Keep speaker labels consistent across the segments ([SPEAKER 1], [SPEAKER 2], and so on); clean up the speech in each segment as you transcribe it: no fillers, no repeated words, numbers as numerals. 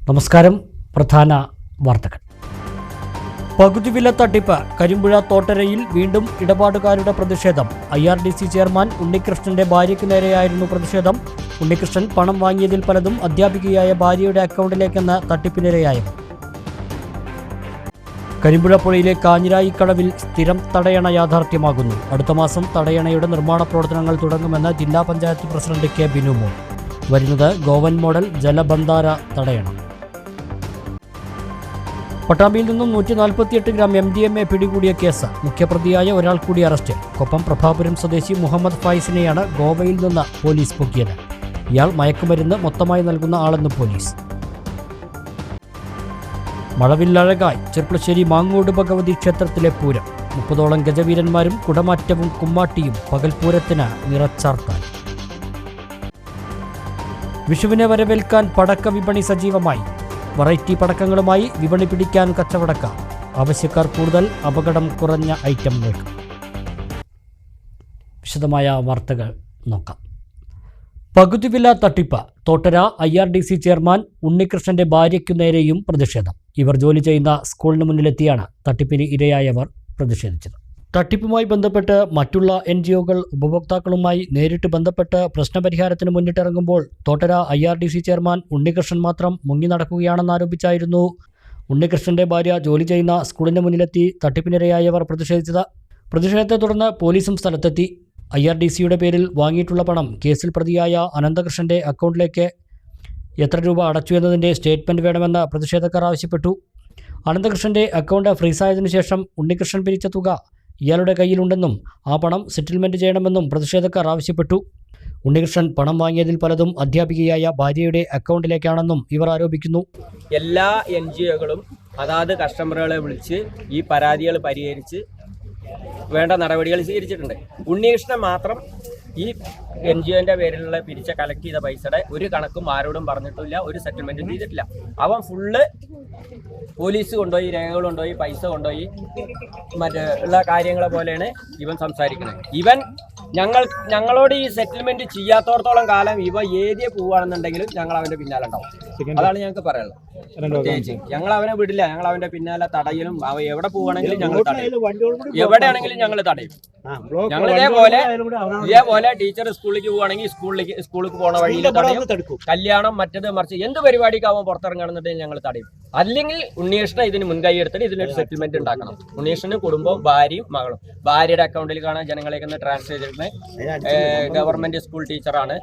[SPEAKER 1] നമസ്കാരം. പ്രധാന വാർത്തകൾ. പകുതി വില തട്ടിപ്പ്. കരിമ്പുഴ തോട്ടരയിൽ വീണ്ടും ഇടപാടുകാരുടെ പ്രതിഷേധം. IRDC ചെയർമാൻ ഉണ്ണികൃഷ്ണന്റെ ഭാര്യയ്ക്ക് നേരെയായിരുന്നു പ്രതിഷേധം. ഉണ്ണികൃഷ്ണൻ പണം വാങ്ങിയതിൽ പലതും അധ്യാപികയായ ഭാര്യയുടെ അക്കൗണ്ടിലേക്കെന്ന് തട്ടിപ്പിനിരയായവർ. കരിമ്പുഴ പുഴയിലെ കാഞ്ഞിരായിക്കടവിൽ സ്ഥിരം തടയണ യാഥാർത്ഥ്യമാകുന്നു. അടുത്ത മാസം തടയണയുടെ നിർമ്മാണ പ്രവർത്തനങ്ങൾ തുടങ്ങുമെന്ന് ജില്ലാ പഞ്ചായത്ത് പ്രസിഡന്റ് കെ ബിനുമോൾ. വരുന്നത് ഗോവൻ മോഡൽ ജലബന്ധാര തടയണ. പട്ടാമ്പിയിൽ നിന്നും 148 ഗ്രാം MDMA പിടികൂടിയ കേസ്. മുഖ്യപ്രതിയായ ഒരാൾ കൂടി അറസ്റ്റിൽ. കൊപ്പം പ്രഭാപുരം സ്വദേശി മുഹമ്മദ് ഫൈസിനെയാണ് ഗോവയിൽ നിന്ന് പോലീസ് പൊക്കിയത്. ഇയാൾ മയക്കുമരുന്ന് മൊത്തമായി നൽകുന്ന ആളെന്ന് പോലീസ്. മഴവില്ലഴകായി ചെർപ്പളശ്ശേരി മാങ്ങോട് ഭഗവതി ക്ഷേത്രത്തിലെ പൂരം. 30ഓളം ഗജവീരന്മാരും കുടമാറ്റവും കുമ്മാട്ടിയും പകൽപൂരത്തിന് നിറച്ചാർത്താൻ. വിഷുവിനെ വരവേൽക്കാൻ പടക്ക വിപണി സജീവമായി. വെറൈറ്റി പടക്കങ്ങളുമായി വിപണി പിടിക്കാൻ കച്ചവടക്കാർ. ആവശ്യക്കാർ കൂടുതൽ, അപകടം കുറഞ്ഞ ഐറ്റം വേണം. വിശദമായ വാർത്തകൾ നോക്കാം. പകുതി വില തട്ടിപ്പ്. തോട്ടര IRDC ചെയർമാൻ ഉണ്ണികൃഷ്ണന്റെ ഭാര്യയ്ക്കു നേരെയും പ്രതിഷേധം. ഇവർ ജോലി ചെയ്യുന്ന സ്കൂളിന് മുന്നിലെത്തിയാണ് തട്ടിപ്പിന് ഇരയായവർ പ്രതിഷേധിച്ചത്. തട്ടിപ്പുമായി ബന്ധപ്പെട്ട് മറ്റുള്ള NGOകൾ ഉപഭോക്താക്കളുമായി നേരിട്ട് ബന്ധപ്പെട്ട് പ്രശ്നപരിഹാരത്തിന് മുന്നിട്ടിറങ്ങുമ്പോൾ തോട്ടര IRDC ചെയർമാൻ ഉണ്ണികൃഷ്ണൻ മാത്രം മുങ്ങി നടക്കുകയാണെന്നാരോപിച്ചായിരുന്നു ഉണ്ണികൃഷ്ണന്റെ ഭാര്യ ജോലി ചെയ്യുന്ന സ്കൂളിന് മുന്നിലെത്തി തട്ടിപ്പിനിരയായവർ പ്രതിഷേധിച്ചത്. പ്രതിഷേധത്തെ തുടർന്ന് പോലീസും സ്ഥലത്തെത്തി. IRDCയുടെ പേരിൽ വാങ്ങിയിട്ടുള്ള പണം കേസിൽ പ്രതിയായ അനന്തകൃഷ്ണന്റെ അക്കൗണ്ടിലേക്ക് എത്ര രൂപ അടച്ചു എന്നതിൻ്റെ സ്റ്റേറ്റ്മെൻറ്റ് വേണമെന്ന് പ്രതിഷേധക്കാർ ആവശ്യപ്പെട്ടു. അനന്തകൃഷ്ണന്റെ അക്കൗണ്ട് ഫ്രീസായതിനു ശേഷം ഉണ്ണികൃഷ്ണൻ പിരിച്ച തുക ഇയാളുടെ കയ്യിലുണ്ടെന്നും ആ പണം സെറ്റിൽമെൻറ്റ് ചെയ്യണമെന്നും പ്രതിഷേധക്കാർ ആവശ്യപ്പെട്ടു. ഉണ്ണികൃഷ്ണൻ പണം വാങ്ങിയതിൽ പലതും അധ്യാപികയായ ഭാര്യയുടെ അക്കൗണ്ടിലേക്കാണെന്നും ഇവർ ആരോപിക്കുന്നു.
[SPEAKER 2] എല്ലാ NGOകളും അതാത് കസ്റ്റമറുകളെ വിളിച്ച് ഈ പരാതികൾ പരിഹരിച്ച് വേണ്ട നടപടികൾ സ്വീകരിച്ചിട്ടുണ്ട്. ഉണ്ണികൃഷ്ണൻ മാത്രം ഈ NGOന്റെ പേരിലുള്ള കളക്ട് ചെയ്ത പൈസയുടെ ഒരു കണക്കും ആരോടും പറഞ്ഞിട്ടില്ല, ഒരു സെറ്റിൽമെൻറ്റും ചെയ്തിട്ടില്ല. അവൻ ഫുള്ള് പോലീസ് കൊണ്ടുപോയി, രേഖകൾ കൊണ്ടുപോയി, പൈസ കൊണ്ടുപോയി, മറ്റുള്ള കാര്യങ്ങളെ പോലെയാണ് ഇവൻ സംസാരിക്കുന്നത്. ഇവൻ ഞങ്ങളോട് ഈ സെറ്റിൽമെന്റ് ചെയ്യാത്തോടത്തോളം കാലം ഇവ ഏരിയ പോവുകയാണെന്നുണ്ടെങ്കിലും ഞങ്ങൾ അവന്റെ പിന്നാലെ ഉണ്ടാവും. അതാണ് ഞങ്ങൾക്ക് പറയാനുള്ളത്. ഞങ്ങൾ അവനെ വിടില്ല. ഞങ്ങൾ അവന്റെ പിന്നാലെ തടയലും അവ എവിടെ പോവുകയാണെങ്കിലും ഞങ്ങൾ തടയും, എവിടെയാണെങ്കിലും ഞങ്ങൾ തടയും. ഞങ്ങൾ ഇതേപോലെ ടീച്ചർ സ്കൂളിലേക്ക് പോവുകയാണെങ്കിൽ സ്കൂളിലേക്ക് പോണ വഴിയിൽ തടയും. കല്യാണം മറ്റത് മറിച്ച് എന്ത് പരിപാടിക്ക് അവൻ പുറത്തിറങ്ങുകയാണെന്നുണ്ടെങ്കിൽ ഞങ്ങൾ തടയും. അല്ലെങ്കിൽ ഉണ്ണികൃഷ്ണൻ ഇതിന് മുൻകൈ എടുത്തിട്ട് ഇതിനൊരു സെറ്റിൽമെന്റ് ഉണ്ടാക്കണം. ഉണ്ണികൃഷ്ണന് കുടുംബവും ഭാര്യയും മകളും. ഭാര്യയുടെ അക്കൗണ്ടിൽ കാണാൻ ജനങ്ങളേക്ക് ട്രാൻസ്ഫർ ചെയ്തിരുന്നത് ഗവൺമെന്റ് സ്കൂൾ ടീച്ചറാണ്.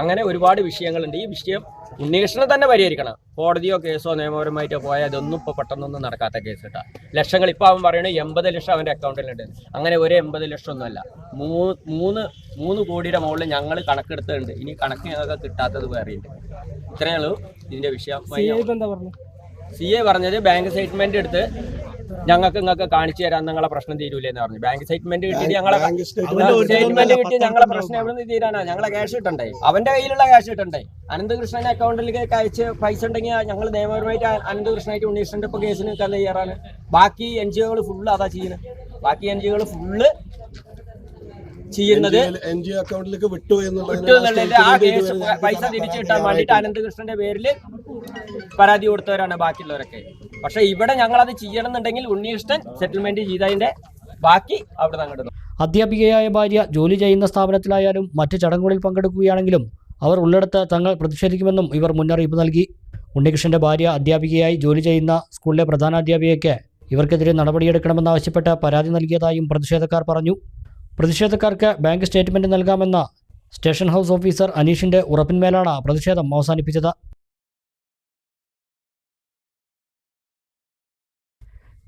[SPEAKER 2] അങ്ങനെ ഒരുപാട് വിഷയങ്ങളുണ്ട്. ഈ വിഷയം ഉണ്ണികൃഷ്ണനെ തന്നെ പരിഹരിക്കണം. കോടതിയോ കേസോ നിയമപരമായിട്ടോ പോയാൽ ഇതൊന്നും ഇപ്പോൾ പെട്ടെന്നൊന്നും നടക്കാത്ത കേസ് കേട്ടാ. ലക്ഷങ്ങൾ ഇപ്പോൾ അവൻ പറയുന്നത് 80 ലക്ഷം അവൻ്റെ അക്കൗണ്ടിലുണ്ട്. അങ്ങനെ ഒരു 80 ലക്ഷം ഒന്നുമല്ല, 3 കോടിയുടെ മുകളിൽ ഞങ്ങൾ കണക്കെടുത്തിട്ടുണ്ട്. ഇനി കണക്ക് ഞങ്ങൾക്ക് കിട്ടാത്തത് വേറെയുണ്ട്. ഇത്രയുള്ളൂ ഇതിൻ്റെ വിഷയം. CA പറഞ്ഞത് ബാങ്ക് സ്റ്റേറ്റ്മെന്റ് എടുത്ത് നിങ്ങൾക്ക് കാണിച്ചു തരാൻ നിങ്ങളെ പ്രശ്നം തീരൂലെന്ന് പറഞ്ഞു. ബാങ്ക് സ്റ്റേറ്റ്മെന്റ് കിട്ടിയിട്ട് ഞങ്ങളെ പ്രശ്നം എവിടെ നിന്ന് തീരാനാ? ഞങ്ങളെ ക്യാഷ് കിട്ടണ്ടേ? അവന്റെ കയ്യിലുള്ള ക്യാഷ് കിട്ടണ്ടേ? അനന്തകൃഷ്ണന്റെ അക്കൗണ്ടിലേക്ക് അയച്ച് പൈസ ഉണ്ടെങ്കിൽ ഞങ്ങൾ നിയമപരമായിട്ട് അനന്തകൃഷ്ണനായിട്ട് ഉണ്ണികൃഷ്ണന്റെ ഇപ്പൊ കേസിന് നിൽക്കാൻ തയ്യാറാണ്. ബാക്കി NGOകൾ ഫുള്ള് അതാ ചെയ്യുന്നത്. ബാക്കി NGOകൾ ഫുള്ള് ചെയ്യുന്നത്
[SPEAKER 3] അക്കൗണ്ടിലേക്ക് വിട്ടു
[SPEAKER 2] എന്നുള്ളത് ആ കേസ് പൈസ തിരിച്ചു കിട്ടാൻ വേണ്ടിയിട്ട് അനന്തകൃഷ്ണന്റെ പേരിൽ പരാതി കൊടുത്തവരാണ് ബാക്കിയുള്ളവരൊക്കെ. പക്ഷെ ഇവിടെ ഞങ്ങളത് ചെയ്യണമെന്നുണ്ടെങ്കിൽ ഉണ്ണികൃഷ്ണൻ സെറ്റിൽമെന്റ് ചെയ്തതിന്റെ ബാക്കി അവിടെ നിന്ന്.
[SPEAKER 1] അധ്യാപികയായ ഭാര്യ ജോലി ചെയ്യുന്ന സ്ഥാപനത്തിലായാലും മറ്റ് ചടങ്ങുകളിൽ പങ്കെടുക്കുകയാണെങ്കിലും അവർ ഉള്ളിടത്ത് തങ്ങൾ പ്രതിഷേധിക്കുമെന്നും ഇവർ മുന്നറിയിപ്പ് നൽകി. ഉണ്ണികൃഷ്ണന്റെ ഭാര്യ അധ്യാപികയായി ജോലി ചെയ്യുന്ന സ്കൂളിലെ പ്രധാനാധ്യാപികയ്ക്ക് ഇവർക്കെതിരെ നടപടിയെടുക്കണമെന്നാവശ്യപ്പെട്ട് പരാതി നൽകിയതായും പ്രതിഷേധക്കാർ പറഞ്ഞു. പ്രതിഷേധക്കാർക്ക് ബാങ്ക് സ്റ്റേറ്റ്മെന്റ് നൽകാമെന്ന സ്റ്റേഷൻ ഹൗസ് ഓഫീസർ അനീഷിന്റെ ഉറപ്പിന്മേലാണ് പ്രതിഷേധം അവസാനിപ്പിച്ചത്.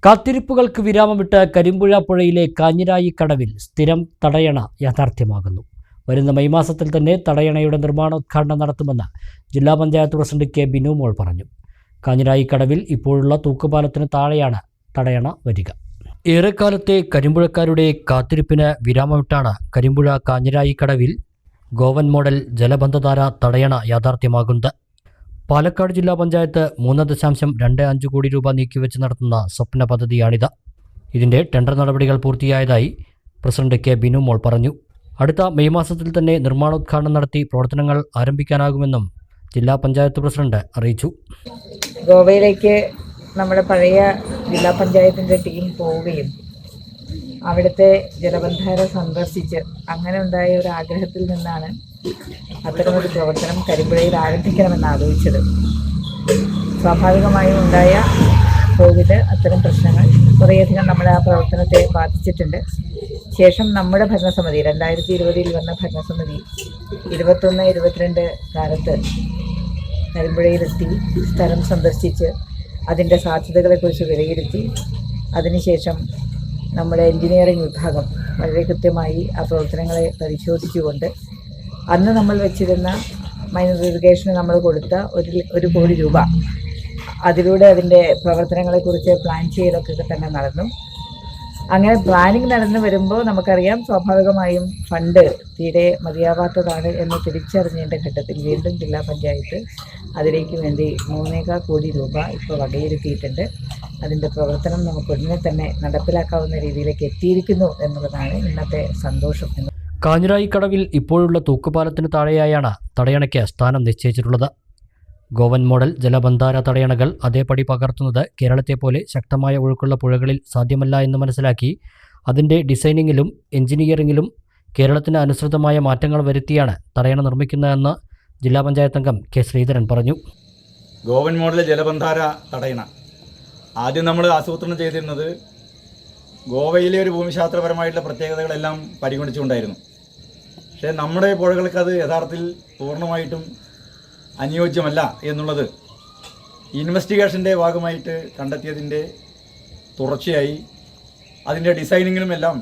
[SPEAKER 1] കാത്തിരിപ്പുകൾക്ക് വിരാമമിട്ട് കരിമ്പുഴ പുഴയിലെ കാഞ്ഞിരായിക്കടവിൽ സ്ഥിരം തടയണ യാഥാർത്ഥ്യമാകുന്നു. വരുന്ന മെയ് മാസത്തിൽ തന്നെ തടയണയുടെ നിർമ്മാണോദ്ഘാടനം നടത്തുമെന്ന് ജില്ലാ പഞ്ചായത്ത് പ്രസിഡന്റ് കെ ബിനുമോൾ പറഞ്ഞു. കാഞ്ഞിരായിക്കടവിൽ ഇപ്പോഴുള്ള തൂക്കുപാലത്തിന് താഴെയാണ് തടയണ വരിക. ഏറെക്കാലത്തെ കരിമ്പുഴക്കാരുടെ കാത്തിരിപ്പിന് വിരാമമിട്ടാണ് കരിമ്പുഴ കാഞ്ഞിരായിക്കടവിൽ ഗോവൻ മോഡൽ ജലബന്ധധാര തടയണ യാഥാർത്ഥ്യമാകുന്നത്. പാലക്കാട് ജില്ലാ പഞ്ചായത്ത് 3.25 കോടി രൂപ നീക്കിവെച്ച് നടത്തുന്ന സ്വപ്ന പദ്ധതിയാണിത്. ഇതിൻ്റെ ടെൻഡർ നടപടികൾ പൂർത്തിയായതായി പ്രസിഡന്റ് കെ ബിനുമോൾ പറഞ്ഞു. അടുത്ത മെയ് മാസത്തിൽ തന്നെ നിർമ്മാണോദ്ഘാടനം നടത്തി പ്രവർത്തനങ്ങൾ ആരംഭിക്കാനാകുമെന്നും ജില്ലാ പഞ്ചായത്ത് പ്രസിഡന്റ് അറിയിച്ചു.
[SPEAKER 3] ഗോവയിലേക്ക് നമ്മുടെ പഴയ ജില്ലാ പഞ്ചായത്തിൻ്റെ ടീം പോവുകയും അവിടുത്തെ ജലബന്ധാര സന്ദർശിച്ച് അങ്ങനെ ഉണ്ടായ ഒരു ആഗ്രഹത്തിൽ നിന്നാണ് അത്തരമൊരു പ്രവർത്തനം കരിമ്പുഴയിൽ ആരംഭിക്കണമെന്ന് ആലോചിച്ചത്. സ്വാഭാവികമായും ഉണ്ടായ കോവിഡ് അത്തരം പ്രശ്നങ്ങൾ കുറേയധികം നമ്മുടെ ആ പ്രവർത്തനത്തെ ബാധിച്ചിട്ടുണ്ട്. ശേഷം നമ്മുടെ ഭരണസമിതി 2020 വന്ന ഭരണസമിതി 21-22 കാലത്ത് കരിമ്പുഴയിലെത്തി സ്ഥലം സന്ദർശിച്ച് അതിൻ്റെ സാധ്യതകളെക്കുറിച്ച് വിലയിരുത്തി അതിനുശേഷം നമ്മുടെ എൻജിനീയറിംഗ് വിഭാഗം വളരെ കൃത്യമായി ആ പ്രവർത്തനങ്ങളെ പരിശോധിച്ചുകൊണ്ട് അന്ന് നമ്മൾ വെച്ചിരുന്ന മൈനർ ഇറിഗേഷന് നമ്മൾ കൊടുത്ത 1 കോടി രൂപ അതിലൂടെ അതിൻ്റെ പ്രവർത്തനങ്ങളെക്കുറിച്ച് പ്ലാൻ ചെയ്യലൊക്കെ തന്നെ നടന്നു. അങ്ങനെ പ്ലാനിങ് നടന്നു വരുമ്പോൾ നമുക്കറിയാം സ്വാഭാവികമായും ഫണ്ട് തീരെ മതിയാവാത്തതാണ് എന്ന് തിരിച്ചറിഞ്ഞതിൻ്റെ ഘട്ടത്തിൽ വീണ്ടും ജില്ലാ പഞ്ചായത്ത് അതിലേക്ക് വേണ്ടി 3.25 കോടി രൂപ ഇപ്പോൾ വകയിരുത്തിയിട്ടുണ്ട്. അതിൻ്റെ പ്രവർത്തനം നമുക്ക് ഉടനെ തന്നെ നടപ്പിലാക്കാവുന്ന രീതിയിലേക്ക് എത്തിയിരിക്കുന്നു എന്നുള്ളതാണ് ഇന്നത്തെ സന്തോഷം.
[SPEAKER 1] കാഞ്ഞിരായിക്കടവിൽ ഇപ്പോഴുള്ള തൂക്കുപാലത്തിന് താഴെയായാണ് തടയണയ്ക്ക് സ്ഥാനം നിശ്ചയിച്ചിട്ടുള്ളത്. ഗോവൻ മോഡൽ ജലബന്ധാര തടയണകൾ അതേപടി പകർത്തുന്നത് കേരളത്തെ പോലെ ശക്തമായ ഒഴുക്കുള്ള പുഴകളിൽ സാധ്യമല്ല എന്ന് മനസ്സിലാക്കി അതിൻ്റെ ഡിസൈനിങ്ങിലും എഞ്ചിനീയറിംഗിലും കേരളത്തിന് അനുസൃതമായ മാറ്റങ്ങൾ വരുത്തിയാണ് തടയണ നിർമ്മിക്കുന്നതെന്ന് ജില്ലാ പഞ്ചായത്ത് അംഗം കെ ശ്രീധരൻ പറഞ്ഞു.
[SPEAKER 4] ഗോവൻ മോഡൽ ജലബന്ധാര തടയണ ആദ്യം നമ്മൾ ആസൂത്രണം ചെയ്തിരുന്നത് ഗോവയിലെ ഒരു ഭൂമിശാസ്ത്രപരമായിട്ടുള്ള പ്രത്യേകതകളെല്ലാം പരിഗണിച്ചുകൊണ്ടായിരുന്നു. പക്ഷേ നമ്മുടെ പുഴകൾക്ക് അത് യഥാർത്ഥത്തിൽ പൂർണ്ണമായിട്ടും അനുയോജ്യമല്ല എന്നുള്ളത് ഇൻവെസ്റ്റിഗേഷൻ്റെ ഭാഗമായിട്ട് കണ്ടെത്തിയതിൻ്റെ തുടർച്ചയായി അതിൻ്റെ ഡിസൈനിങ്ങിലും എല്ലാം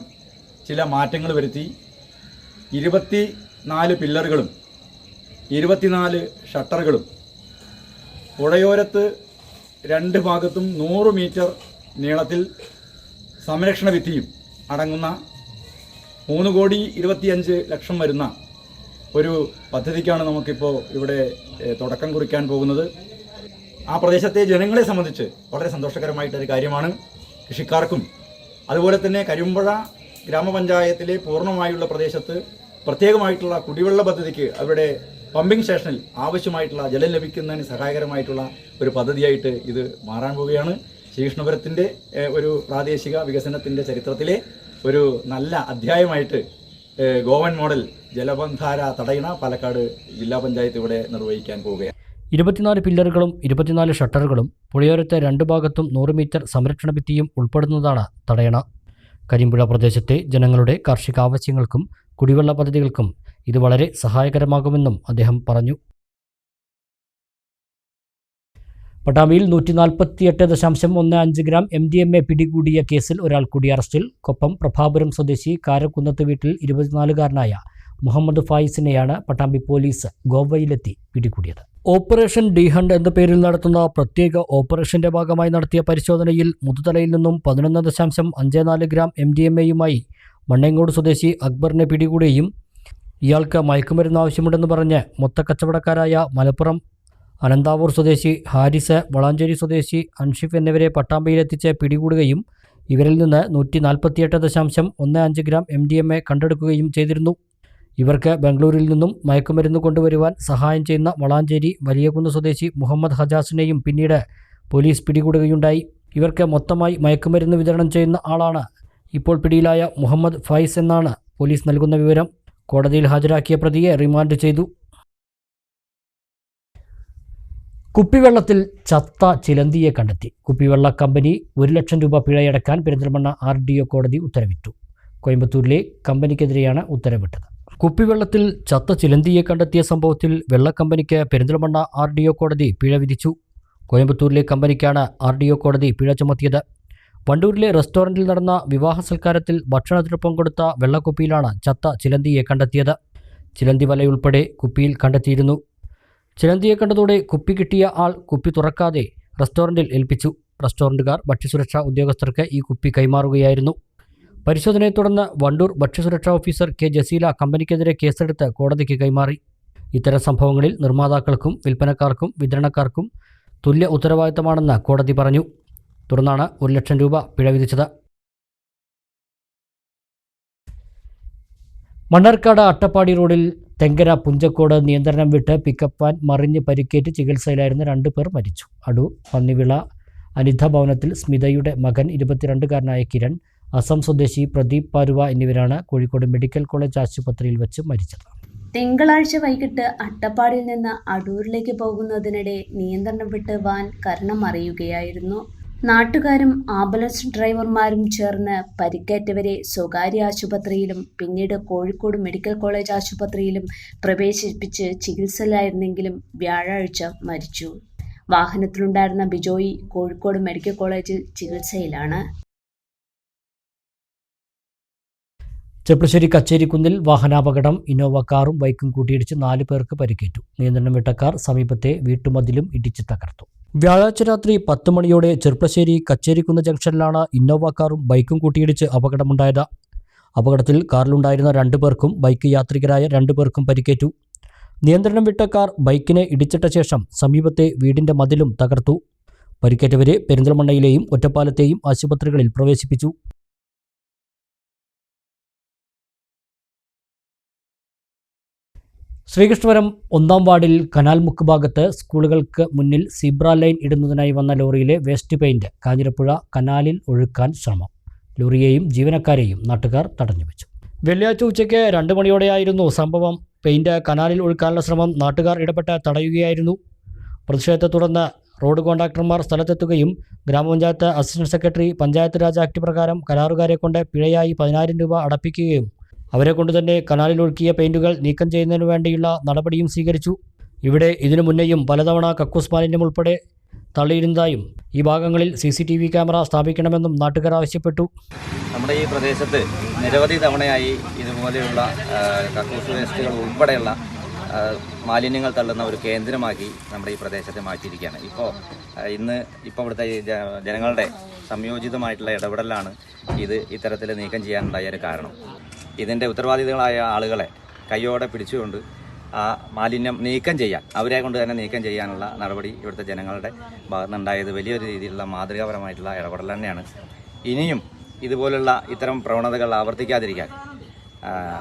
[SPEAKER 4] ചില മാറ്റങ്ങൾ വരുത്തി 24 പില്ലറുകളും 24 ഷട്ടറുകളും പുഴയോരത്ത് 2 ഭാഗത്തും 100 മീറ്റർ നീളത്തിൽ സംരക്ഷണ ഭിത്തിയും അടങ്ങുന്ന 3,25,00,000 വരുന്ന ഒരു പദ്ധതിക്കാണ് നമുക്കിപ്പോൾ ഇവിടെ തുടക്കം കുറിക്കാൻ പോകുന്നത്. ആ പ്രദേശത്തെ ജനങ്ങളെ സംബന്ധിച്ച് വളരെ സന്തോഷകരമായിട്ടൊരു കാര്യമാണ്. കൃഷിക്കാർക്കും അതുപോലെ തന്നെ കരിമ്പുഴ ഗ്രാമപഞ്ചായത്തിലെ പൂർണ്ണമായുള്ള പ്രദേശത്ത് പ്രത്യേകമായിട്ടുള്ള കുടിവെള്ള പദ്ധതിക്ക് അവരുടെ പമ്പിംഗ് സ്റ്റേഷനിൽ ആവശ്യമായിട്ടുള്ള ജലം ലഭിക്കുന്നതിന് സഹായകരമായിട്ടുള്ള ഒരു പദ്ധതിയായിട്ട് ഇത് മാറാൻ പോവുകയാണ്. ശ്രീകൃഷ്ണപുരത്തിൻ്റെ ഒരു പ്രാദേശിക വികസനത്തിൻ്റെ ചരിത്രത്തിലെ ഒരു നല്ല അധ്യായമായിട്ട് ഗോവൻ മോഡൽ ജലബന്ധാര തടയണ പാലക്കാട് ജില്ലാ പഞ്ചായത്ത് ഇവിടെ നിർവഹിക്കാൻ പോവുകയാണ്.
[SPEAKER 1] 24 പില്ലറുകളും 24 ഷട്ടറുകളും പുഴയോരത്തെ 2 ഭാഗത്തും 100 മീറ്റർ സംരക്ഷണ ഭിത്തിയും ഉൾപ്പെടുന്നതാണ് തടയണ. കരിമ്പുഴ പ്രദേശത്തെ ജനങ്ങളുടെ കാർഷിക ആവശ്യങ്ങൾക്കും കുടിവെള്ള പദ്ധതികൾക്കും ഇത് വളരെ സഹായകരമാകുമെന്നും അദ്ദേഹം പറഞ്ഞു. പട്ടാമ്പിയിൽ 148.15 ഗ്രാം MDMA പിടികൂടിയ കേസിൽ ഒരാൾ കൂടി അറസ്റ്റിൽ. കൊപ്പം പ്രഭാപുരം സ്വദേശി കാരക്കുന്നത്ത് വീട്ടിൽ 24-കാരനായ മുഹമ്മദ് ഫായിസിനെയാണ് പട്ടാമ്പി പോലീസ് ഗോവയിലെത്തി പിടികൂടിയത്. ഓപ്പറേഷൻ ഡി ഹണ്ട് എന്ന പേരിൽ നടത്തുന്ന പ്രത്യേക ഓപ്പറേഷന്റെ ഭാഗമായി നടത്തിയ പരിശോധനയിൽ മുതുതലയിൽ നിന്നും 11.54 ഗ്രാം MDMAയുമായി മണ്ണേങ്ങോട് സ്വദേശി അക്ബറിനെ പിടികൂടുകയും ഇയാൾക്ക് മയക്കുമരുന്ന് ആവശ്യമുണ്ടെന്ന് പറഞ്ഞ് മൊത്തക്കച്ചവടക്കാരായ മലപ്പുറം അനന്താവൂർ സ്വദേശി ഹാരിസ്, വളാഞ്ചേരി സ്വദേശി അൻഷിഫ് എന്നിവരെ പട്ടാമ്പിയിലെത്തിച്ച് പിടികൂടുകയും ഇവരിൽ നിന്ന് 148.15 ഗ്രാം MDMA കണ്ടെടുക്കുകയും ചെയ്തിരുന്നു. ഇവർക്ക് ബംഗളൂരിൽ നിന്നും മയക്കുമരുന്ന് കൊണ്ടുവരുവാൻ സഹായം ചെയ്യുന്ന വളാഞ്ചേരി വലിയകുന്ന് സ്വദേശി മുഹമ്മദ് ഹജാസിനെയും പിന്നീട് പോലീസ് പിടികൂടുകയുണ്ടായി. ഇവർക്ക് മൊത്തമായി മയക്കുമരുന്ന് വിതരണം ചെയ്യുന്ന ആളാണ് ഇപ്പോൾ പിടിയിലായ മുഹമ്മദ് ഫൈസ് എന്നാണ് പോലീസ് നൽകുന്ന വിവരം. കോടതിയിൽ ഹാജരാക്കിയ പ്രതിയെ റിമാൻഡ് ചെയ്തു. കുപ്പിവെള്ളത്തിൽ ചത്ത ചിലന്തിയെ കണ്ടെത്തി. കുപ്പിവെള്ള കമ്പനി 1 ലക്ഷം രൂപ പിഴയടക്കാൻ പെരിന്തൽമണ്ണ RDO കോടതി ഉത്തരവിട്ടു. കോയമ്പത്തൂരിലെ കമ്പനിക്കെതിരെയാണ് ഉത്തരവിട്ടത്. കുപ്പിവെള്ളത്തിൽ ചത്ത ചിലന്തിയെ കണ്ടെത്തിയ സംഭവത്തിൽ വെള്ളക്കമ്പനിക്ക് പെരിന്തൽമണ്ണ RDO കോടതി പിഴ വിധിച്ചു. കോയമ്പത്തൂരിലെ കമ്പനിക്കാണ് RDO കോടതി പിഴ ചുമത്തിയത്. വണ്ടൂരിലെ റെസ്റ്റോറൻറ്റിൽ നടന്ന വിവാഹ സൽക്കാരത്തിൽ ഭക്ഷണത്തിനൊപ്പം കൊടുത്ത വെള്ളക്കുപ്പിയിലാണ് ചത്ത ചിലന്തിയെ കണ്ടെത്തിയത്. ചിലന്തി വലയുൾപ്പെടെ കുപ്പിയിൽ കണ്ടെത്തിയിരുന്നു. ചിലന്തിയെ കണ്ടതോടെ കുപ്പി കിട്ടിയ ആൾ കുപ്പി തുറക്കാതെ റെസ്റ്റോറൻറ്റിൽ ഏൽപ്പിച്ചു. റെസ്റ്റോറൻറ്റുകാർ ഭക്ഷ്യസുരക്ഷാ ഉദ്യോഗസ്ഥർക്ക് ഈ കുപ്പി കൈമാറുകയായിരുന്നു. പരിശോധനയെ തുടർന്ന് വണ്ടൂർ ഭക്ഷ്യസുരക്ഷാ ഓഫീസർ K. ജസീല കമ്പനിക്കെതിരെ കേസെടുത്ത് കോടതിക്ക് കൈമാറി. ഇത്തരം സംഭവങ്ങളിൽ നിർമ്മാതാക്കൾക്കും വിൽപ്പനക്കാർക്കും വിതരണക്കാർക്കും തുല്യ ഉത്തരവാദിത്തമാണെന്ന് കോടതി പറഞ്ഞു. തുടർന്നാണ് 1 ലക്ഷം രൂപ പിഴ വിധിച്ചത്. മണ്ണാർക്കാട് അട്ടപ്പാടി റോഡിൽ തെങ്കര പുഞ്ചക്കോട് നിയന്ത്രണം വിട്ട് പിക്കപ്പ് വാൻ മറിഞ്ഞ് പരിക്കേറ്റ് ചികിത്സയിലായിരുന്ന 2 പേർ മരിച്ചു. അടൂർ പന്നിവിള അനിത ഭവനത്തിൽ സ്മിതയുടെ മകൻ 22-കാരനായ കിരൺ, അസം സ്വദേശി പ്രദീപ് പാരുവ എന്നിവരാണ് കോഴിക്കോട് മെഡിക്കൽ കോളേജ് ആശുപത്രിയിൽ വെച്ച് മരിച്ചത്.
[SPEAKER 5] തിങ്കളാഴ്ച വൈകിട്ട് അട്ടപ്പാടിയിൽ നിന്ന് അടൂരിലേക്ക് പോകുന്നതിനിടെ നിയന്ത്രണം വിട്ട് വാൻ കരണം മറിയുകയായിരുന്നു. നാട്ടുകാരും ആംബുലൻസ് ഡ്രൈവർമാരും ചേർന്ന് പരിക്കേറ്റവരെ സ്വകാര്യ ആശുപത്രിയിലും പിന്നീട് കോഴിക്കോട് മെഡിക്കൽ കോളേജ് ആശുപത്രിയിലും പ്രവേശിപ്പിച്ച് ചികിത്സയിലായിരുന്നെങ്കിലും വ്യാഴാഴ്ച മരിച്ചു. വാഹനത്തിലുണ്ടായിരുന്ന ബിജോയി കോഴിക്കോട് മെഡിക്കൽ കോളേജിൽ ചികിത്സയിലാണ്.
[SPEAKER 1] ചെർപ്പശ്ശേരി കച്ചേരിക്കുന്നിൽ വാഹനാപകടം. ഇന്നോവ കാറും ബൈക്കും കൂട്ടിയിടിച്ച് 4 പേർക്ക് പരിക്കേറ്റു. നിയന്ത്രണം വിട്ട കാർ സമീപത്തെ വീട്ടുമതിലും ഇടിച്ച് തകർത്തു. വ്യാഴാഴ്ച രാത്രി 10 മണിയോടെ ചെർപ്പശ്ശേരി കച്ചേരിക്കുന്ന് ജംഗ്ഷനിലാണ് ഇന്നോവ കാറും ബൈക്കും കൂട്ടിയിടിച്ച് അപകടമുണ്ടായത്. അപകടത്തിൽ കാറിലുണ്ടായിരുന്ന 2 പേർക്കും ബൈക്ക് യാത്രികരായ 2 പേർക്കും പരിക്കേറ്റു. നിയന്ത്രണം വിട്ട കാർ ബൈക്കിനെ ഇടിച്ചിട്ട ശേഷം സമീപത്തെ വീടിന്റെ മതിലും തകർത്തു. പരിക്കേറ്റവരെ പെരിന്തൽമണ്ണയിലെയും ഒറ്റപ്പാലത്തെയും ആശുപത്രികളിൽ പ്രവേശിപ്പിച്ചു. ശ്രീകൃഷ്ണപുരം 1-ാം വാർഡിൽ കനാൽ മുക്ക് ഭാഗത്ത് സ്കൂളുകൾക്ക് മുന്നിൽ സീബ്ര ലൈൻ ഇടുന്നതിനായി വന്ന ലോറിയിലെ വേസ്റ്റ് പെയിന്റ് കാഞ്ഞിരപ്പുഴ കനാലിൽ ഒഴുക്കാൻ ശ്രമം. ലോറിയെയും ജീവനക്കാരെയും നാട്ടുകാർ തടഞ്ഞുവെച്ചു. വെള്ളിയാഴ്ച ഉച്ചയ്ക്ക് 2 മണിയോടെയായിരുന്നു സംഭവം. പെയിന്റ് കനാലിൽ ഒഴുക്കാനുള്ള ശ്രമം നാട്ടുകാർ ഇടപെട്ട് തടയുകയായിരുന്നു. പ്രതിഷേധത്തെ തുടർന്ന് റോഡ് കോൺട്രാക്ടർമാർ സ്ഥലത്തെത്തുകയും ഗ്രാമപഞ്ചായത്ത് assistant secretary panchayat Raj act പ്രകാരം കരാറുകാരെ കൊണ്ട് പിഴയായി 10,000 രൂപ അടപ്പിക്കുകയും അവരെ കൊണ്ടുതന്നെ കനാലിൽ ഒഴുക്കിയ പെയിന്റുകൾ നീക്കം ചെയ്യുന്നതിനു വേണ്ടിയുള്ള നടപടിയും സ്വീകരിച്ചു. ഇവിടെ ഇതിനു മുന്നേയും പലതവണ കക്കൂസ് മാലിന്യം ഉൾപ്പെടെ തള്ളിയിരുന്നതായും ഈ ഭാഗങ്ങളിൽ CCTV ക്യാമറ സ്ഥാപിക്കണമെന്നും നാട്ടുകാർ ആവശ്യപ്പെട്ടു.
[SPEAKER 6] നമ്മുടെ ഈ പ്രദേശത്ത് നിരവധി തവണയായി ഇതുപോലെയുള്ള കക്കൂസ് വേസ്റ്റുകൾ ഉൾപ്പെടെയുള്ള മാലിന്യങ്ങൾ തള്ളുന്ന ഒരു കേന്ദ്രമാക്കി നമ്മുടെ ഈ പ്രദേശത്തെ മാറ്റിയിരിക്കുകയാണ്. ഇപ്പോൾ ഇവിടുത്തെ ജനങ്ങളുടെ സംയോജിതമായിട്ടുള്ള ഇടപെടലാണ് ഇത് ഇത്തരത്തിൽ നീക്കം ചെയ്യാനുണ്ടായ ഒരു കാരണം. ഇതിൻ്റെ ഉത്തരവാദികളായ ആളുകളെ കയ്യോടെ പിടിച്ചുകൊണ്ട് ആ മാലിന്യം നീക്കം ചെയ്യാൻ, അവരെ കൊണ്ട് തന്നെ നീക്കം ചെയ്യാനുള്ള നടപടി ഇവിടുത്തെ ജനങ്ങളുടെ ഭാഗത്തുനിന്നുണ്ടായത് വലിയൊരു രീതിയിലുള്ള മാതൃകാപരമായിട്ടുള്ള ഇടപെടൽ തന്നെയാണ്. ഇനിയും ഇതുപോലുള്ള ഇത്തരം പ്രവണതകൾ ആവർത്തിക്കാതിരിക്കാൻ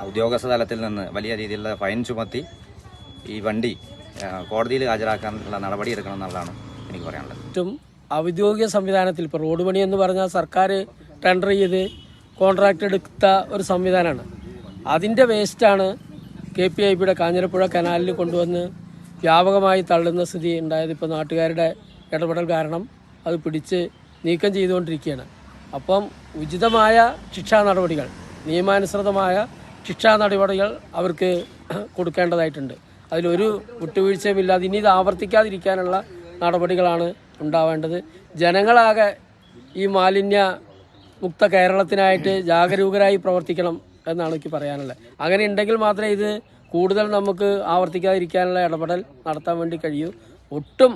[SPEAKER 6] ഉദ്യോഗസ്ഥ തലത്തിൽ നിന്ന് വലിയ രീതിയിലുള്ള ഫൈൻ ചുമത്തി ഈ വണ്ടി കോടതിയിൽ ഹാജരാക്കാനുള്ള നടപടി എടുക്കണം എന്നുള്ളതാണ് എനിക്ക് പറയാനുള്ളത്.
[SPEAKER 7] ഏറ്റവും ഔദ്യോഗിക സംവിധാനത്തിൽ ഇപ്പോൾ റോഡ് പണി എന്ന് പറഞ്ഞാൽ സർക്കാർ ടെൻഡർ ചെയ്ത് കോൺട്രാക്ട് എടുത്ത ഒരു സംവിധാനമാണ്. അതിൻ്റെ വേസ്റ്റാണ് KPIBയുടെ കാഞ്ഞിരപ്പുഴ കനാലിൽ കൊണ്ടുവന്ന് വ്യാപകമായി തള്ളുന്ന സ്ഥിതി ഉണ്ടായത്. ഇപ്പോൾ നാട്ടുകാരുടെ ഇടപെടൽ കാരണം അത് പിടിച്ച് നീക്കം ചെയ്തുകൊണ്ടിരിക്കുകയാണ്. അപ്പം ഉചിതമായ ശിക്ഷാ നടപടികൾ, നിയമാനുസൃതമായ ശിക്ഷാ നടപടികൾ അവർക്ക് കൊടുക്കേണ്ടതായിട്ടുണ്ട്. അതിലൊരു വിട്ടുവീഴ്ചയുമില്ലാതെ ഇനി ഇത് ആവർത്തിക്കാതിരിക്കാനുള്ള നടപടികളാണ് ഉണ്ടാവേണ്ടത്. ജനങ്ങളാകെ ഈ മാലിന്യ മുക്ത കേരളത്തിനായിട്ട് ജാഗരൂകരായി പ്രവർത്തിക്കണം എന്നാണ് എനിക്ക് പറയാനുള്ളത്. അങ്ങനെ ഉണ്ടെങ്കിൽ മാത്രമേ ഇത് കൂടുതൽ നമുക്ക് ആവർത്തിക്കാതിരിക്കാനുള്ള ഇടപെടൽ നടത്താൻ വേണ്ടി കഴിയൂ. ഒട്ടും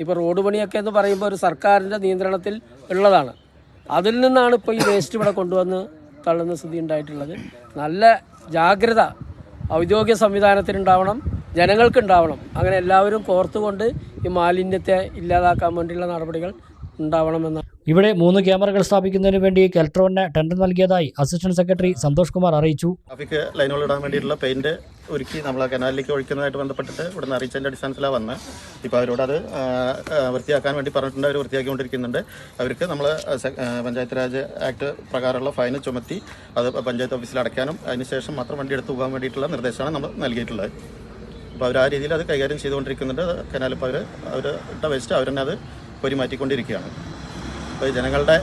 [SPEAKER 7] ഇപ്പോൾ റോഡ് പണിയൊക്കെ എന്ന് പറയുമ്പോൾ ഒരു സർക്കാരിൻ്റെ നിയന്ത്രണത്തിൽ ഉള്ളതാണ്. അതിൽ നിന്നാണ് ഇപ്പോൾ ഈ വേസ്റ്റ് ഇവിടെ കൊണ്ടുവന്ന് തള്ളുന്ന സ്ഥിതി ഉണ്ടായിട്ടുള്ളത്. നല്ല ജാഗ്രത ഔദ്യോഗിക സംവിധാനത്തിനുണ്ടാവണം, ജനങ്ങൾക്കുണ്ടാവണം. അങ്ങനെ എല്ലാവരും കോർത്തുകൊണ്ട് ഈ മാലിന്യത്തെ ഇല്ലാതാക്കാൻ വേണ്ടിയുള്ള നടപടികൾ ഉണ്ടാവണമെന്ന്.
[SPEAKER 1] ഇവിടെ 3 ക്യാമറകൾ സ്ഥാപിക്കുന്നതിന് വേണ്ടി കെൽട്രോണിന് ടെൻഡർ നൽകിയതായി അസിസ്റ്റന്റ് സെക്രട്ടറി സന്തോഷ് കുമാർ അറിയിച്ചു.
[SPEAKER 8] ട്രാഫിക് ലൈനുകൾ ഇടാൻ വേണ്ടിയിട്ടുള്ള പെയിന്റ് ഒരുക്കി നമ്മൾ കനാലിലേക്ക് ഒഴിക്കുന്നതായിട്ട് ബന്ധപ്പെട്ടിട്ട് ഇവിടെ നിന്ന് അറിയിച്ചതിൻ്റെ അടിസ്ഥാനത്തിലാണ് വന്നത്. ഇപ്പോൾ അവരോട് അത് വൃത്തിയാക്കാൻ വേണ്ടി പറഞ്ഞിട്ടുണ്ട്. അവർ വൃത്തിയാക്കിക്കൊണ്ടിരിക്കുന്നുണ്ട്. അവർക്ക് നമ്മൾ പഞ്ചായത്ത് രാജ് ആക്ട് പ്രകാരമുള്ള ഫൈന് ചുമത്തി അത് പഞ്ചായത്ത് ഓഫീസിൽ അടയ്ക്കാനും അതിനുശേഷം മാത്രം വണ്ടി എടുത്ത് പോകാൻ വേണ്ടിയിട്ടുള്ള നിർദ്ദേശമാണ് നമ്മൾ നൽകിയിട്ടുള്ളത്. അപ്പോൾ അവർ ആ രീതിയിൽ അത് കൈകാര്യം ചെയ്തുകൊണ്ടിരിക്കുന്നുണ്ട്. കനാലിൽ ഇപ്പോൾ അവർ ഇട്ട വേസ്റ്റ് അവർ തന്നെ അത് പൊരി മാറ്റിക്കൊണ്ടിരിക്കുകയാണ്. അപ്പോൾ ജനങ്ങളുടെ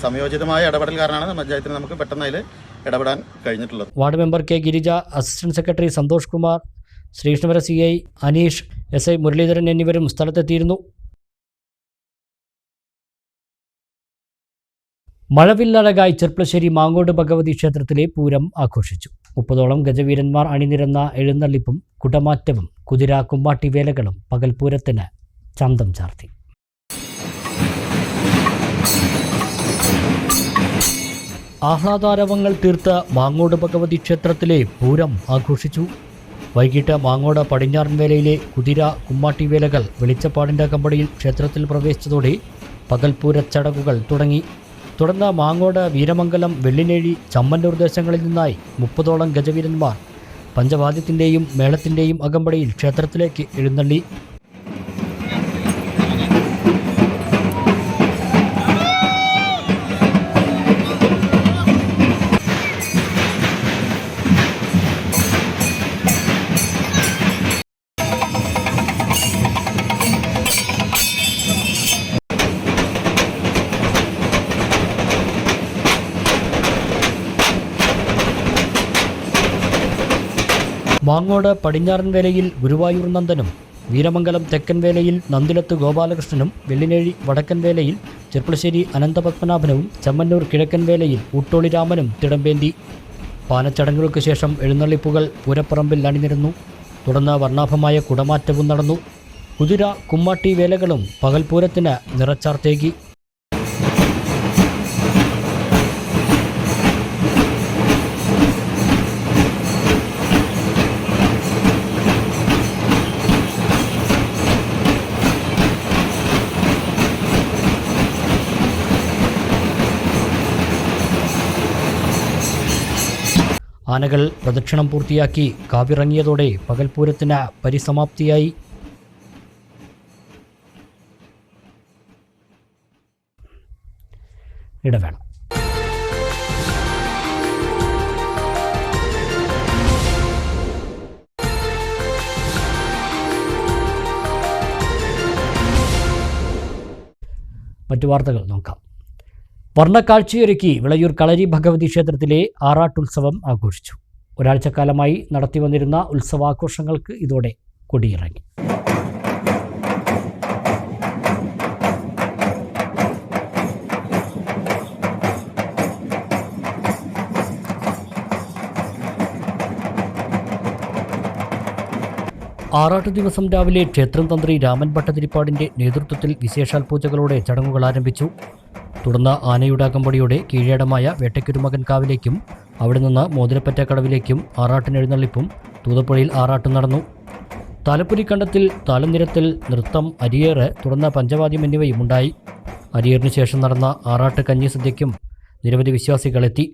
[SPEAKER 8] സംയോജിതമായ ഇടപെടൽ കാരണമാണ് പഞ്ചായത്തിന് നമുക്ക് പെട്ടെന്ന് അതിൽ ഇടപെടാൻ കഴിഞ്ഞിട്ടുള്ളത്.
[SPEAKER 1] Ward member K Girija, assistant secretary Santhosh Kumar, Sreekrishnapuram CI Aneesh, SI Muraleedharan എന്നിവരും സ്ഥലത്തെത്തിയിരുന്നു. മഴവില്ലഴകായി ചെർപ്പശ്ശേരി മാങ്ങോട് ഭഗവതി ക്ഷേത്രത്തിലെ പൂരം ആഘോഷിച്ചു. 30ഓളം ഗജവീരന്മാർ അണിനിരന്ന എഴുന്നള്ളിപ്പും കുടമാറ്റവും കുതിര കുമ്മാട്ടി വേലകളും പകൽപൂരത്തിന് ചന്തം ചാർത്തി. ആഹ്ലാദാരവങ്ങൾ തീർത്ത് മാങ്ങോട് ഭഗവതി ക്ഷേത്രത്തിലെ പൂരം ആഘോഷിച്ചു. വൈകിട്ട് മാങ്ങോട് പടിഞ്ഞാറൻ വേലയിലെ കുതിര കുമ്മാട്ടി വേലകൾ വെളിച്ചപ്പാടിൻ്റെ കമ്പടിയിൽ ക്ഷേത്രത്തിൽ പ്രവേശിച്ചതോടെ പകൽപൂര ചടങ്ങുകൾ തുടങ്ങി. തുടർന്ന് മാങ്ങോട്, വീരമംഗലം, വെള്ളിനേഴി, ചമ്മന്നൂർ ദേശങ്ങളിൽ നിന്നായി 30ഓളം ഗജവീരന്മാർ പഞ്ചവാദ്യത്തിൻ്റെയും മേളത്തിൻ്റെയും അകമ്പടിയിൽ ക്ഷേത്രത്തിലേക്ക് എഴുന്നള്ളി. മാങ്ങോട് പടിഞ്ഞാറൻ വേലയിൽ ഗുരുവായൂർ നന്ദനും, വീരമംഗലം തെക്കൻ വേലയിൽ നന്ദിലത്ത് ഗോപാലകൃഷ്ണനും, വെള്ളിനേഴി വടക്കൻ വേലയിൽ ചെർപ്പളശ്ശേരി അനന്തപത്മനാഭനവും, ചമ്മന്നൂർ കിഴക്കൻ വേലയിൽ ഊട്ടോളി രാമനും തിടമ്പേന്തി. പാനച്ചടങ്ങുകൾക്ക് ശേഷം എഴുന്നള്ളിപ്പുകൾ പൂരപ്പറമ്പിൽ അണിനിരന്നു. തുടർന്ന് വർണ്ണാഭമായ കുടമാറ്റവും നടന്നു. കുതിര കുമ്മാട്ടി വേലകളും പകൽപൂരത്തിന് നിറച്ചാർത്തേകി. ആനകൾ പ്രദക്ഷിണം പൂർത്തിയാക്കി കാവിറങ്ങിയതോടെ പകൽപൂരത്തിന് പരിസമാപ്തിയായി. ഇടവേള. മറ്റു വാർത്തകൾ നോക്കാം. വർണ്ണക്കാഴ്ചയൊരുക്കി വിളയൂർ കളരി ഭഗവതി ക്ഷേത്രത്തിലെ ആറാട്ടുത്സവം ആഘോഷിച്ചു. ഒരാഴ്ചക്കാലമായി നടത്തിവന്നിരുന്ന ഉത്സവാഘോഷങ്ങൾക്ക് ഇതോടെ കൊടിയിറങ്ങി. ആറാട്ട് ദിവസം രാവിലെ ക്ഷേത്രം തന്ത്രി രാമൻ ഭട്ടതിരിപ്പാടിൻ്റെ നേതൃത്വത്തിൽ വിശേഷാൽ പൂജകളോടെ ചടങ്ങുകൾ ആരംഭിച്ചു. തുടർന്ന് ആനയുടെ അകമ്പടിയോടെ കീഴേടമായ വേട്ടയ്ക്കൊരുമകൻ കാവിലേക്കും അവിടെ നിന്ന് മോതിരപ്പറ്റക്കടവിലേക്കും ആറാട്ടിനെഴുന്നള്ളിപ്പും തൂതപ്പുഴയിൽ ആറാട്ടും നടന്നു. താലപ്പൊലിക്കണ്ടത്തിൽ താലനിരത്തിൽ നൃത്തം, അരിയേറ്, തുടർന്ന് പഞ്ചവാദ്യം എന്നിവയും ഉണ്ടായി. അരിയേറിന് ശേഷം നടന്ന ആറാട്ട് കഞ്ഞിസദ്യയ്ക്കും നിരവധി വിശ്വാസികളെത്തി.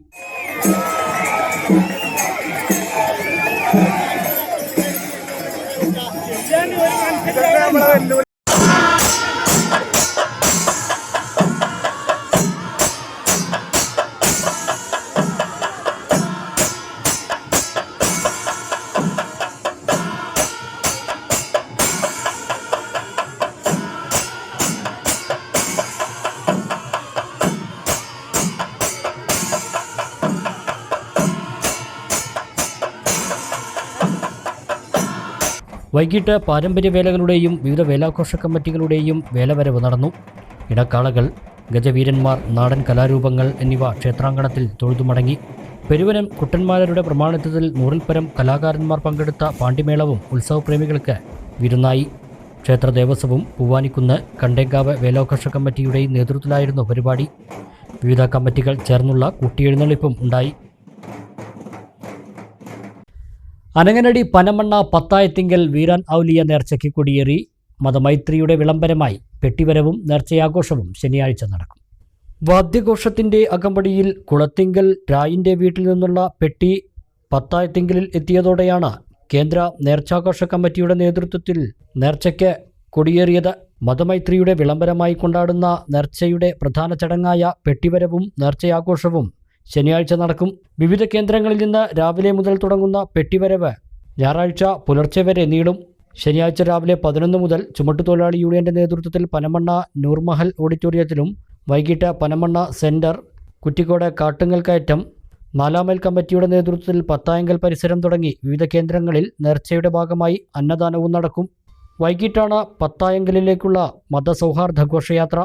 [SPEAKER 1] വൈകിട്ട് പാരമ്പര്യവേലകളുടെയും വിവിധ വേലാഘോഷ കമ്മിറ്റികളുടെയും വേലവരവ് നടന്നു. ഇടക്കാളകൾ, ഗജവീരന്മാർ, നാടൻ കലാരൂപങ്ങൾ എന്നിവ ക്ഷേത്രാങ്കണത്തിൽ തൊഴുതുമടങ്ങി. പെരുവനം കുട്ടന്മാരുടെ പ്രമാണിത്വത്തിൽ 100-ൽ-പരം കലാകാരന്മാർ പങ്കെടുത്ത പാണ്ടിമേളവും ഉത്സവപ്രേമികൾക്ക് വിരുന്നായി. ക്ഷേത്ര ദേവസ്വവും പൂവാനിക്കുന്ന് കണ്ടേങ്കാവ് വേലാഘോഷ കമ്മിറ്റിയുടെയും നേതൃത്വത്തിലായിരുന്നു പരിപാടി. വിവിധ കമ്മിറ്റികൾ ചേർന്നുള്ള കൂട്ടിയെഴുന്നള്ളിപ്പും ഉണ്ടായി. അനങ്ങനടി പനമണ്ണ പത്തായത്തിങ്കൽ വീരാൻ ഔലിയ നേർച്ചയ്ക്ക് കൊടിയേറി. മതമൈത്രിയുടെ വിളംബരമായി പെട്ടിവരവും നേർച്ചയാഘോഷവും ശനിയാഴ്ച നടക്കും. വാദ്യഘോഷത്തിൻ്റെ അകമ്പടിയിൽ കുളത്തിങ്കൽ രായിൻ്റെ വീട്ടിൽ നിന്നുള്ള പെട്ടി പത്തായത്തിങ്കലിൽ എത്തിയതോടെയാണ് കേന്ദ്ര നേർച്ചാഘോഷ കമ്മിറ്റിയുടെ നേതൃത്വത്തിൽ നേർച്ചയ്ക്ക് കൊടിയേറിയത്. മതമൈത്രിയുടെ വിളംബരമായി കൊണ്ടാടുന്ന നേർച്ചയുടെ പ്രധാന ചടങ്ങായ പെട്ടിവരവും നേർച്ചയാഘോഷവും ശനിയാഴ്ച നടക്കും. വിവിധ കേന്ദ്രങ്ങളിൽ നിന്ന് രാവിലെ മുതൽ തുടങ്ങുന്ന പെട്ടിവരവ് ഞായറാഴ്ച പുലർച്ചെ വരെ നീളും. ശനിയാഴ്ച രാവിലെ 11 മുതൽ ചുമട്ടുതൊഴിലാളി യൂണിയൻ്റെ നേതൃത്വത്തിൽ പനമണ്ണ നൂർമഹൽ ഓഡിറ്റോറിയത്തിലും വൈകിട്ട് പനമണ്ണ സെൻറ്റർ, കുറ്റിക്കോട് കാട്ടുങ്ങൽ കയറ്റം, 4-മൈൽ കമ്മിറ്റിയുടെ നേതൃത്വത്തിൽ പത്തായങ്കൽ പരിസരം തുടങ്ങി വിവിധ കേന്ദ്രങ്ങളിൽ നേർച്ചയുടെ ഭാഗമായി അന്നദാനവും നടക്കും. വൈകിട്ടാണ് പത്തായങ്കലിലേക്കുള്ള മതസൗഹാർദ്ദ ഘോഷയാത്ര.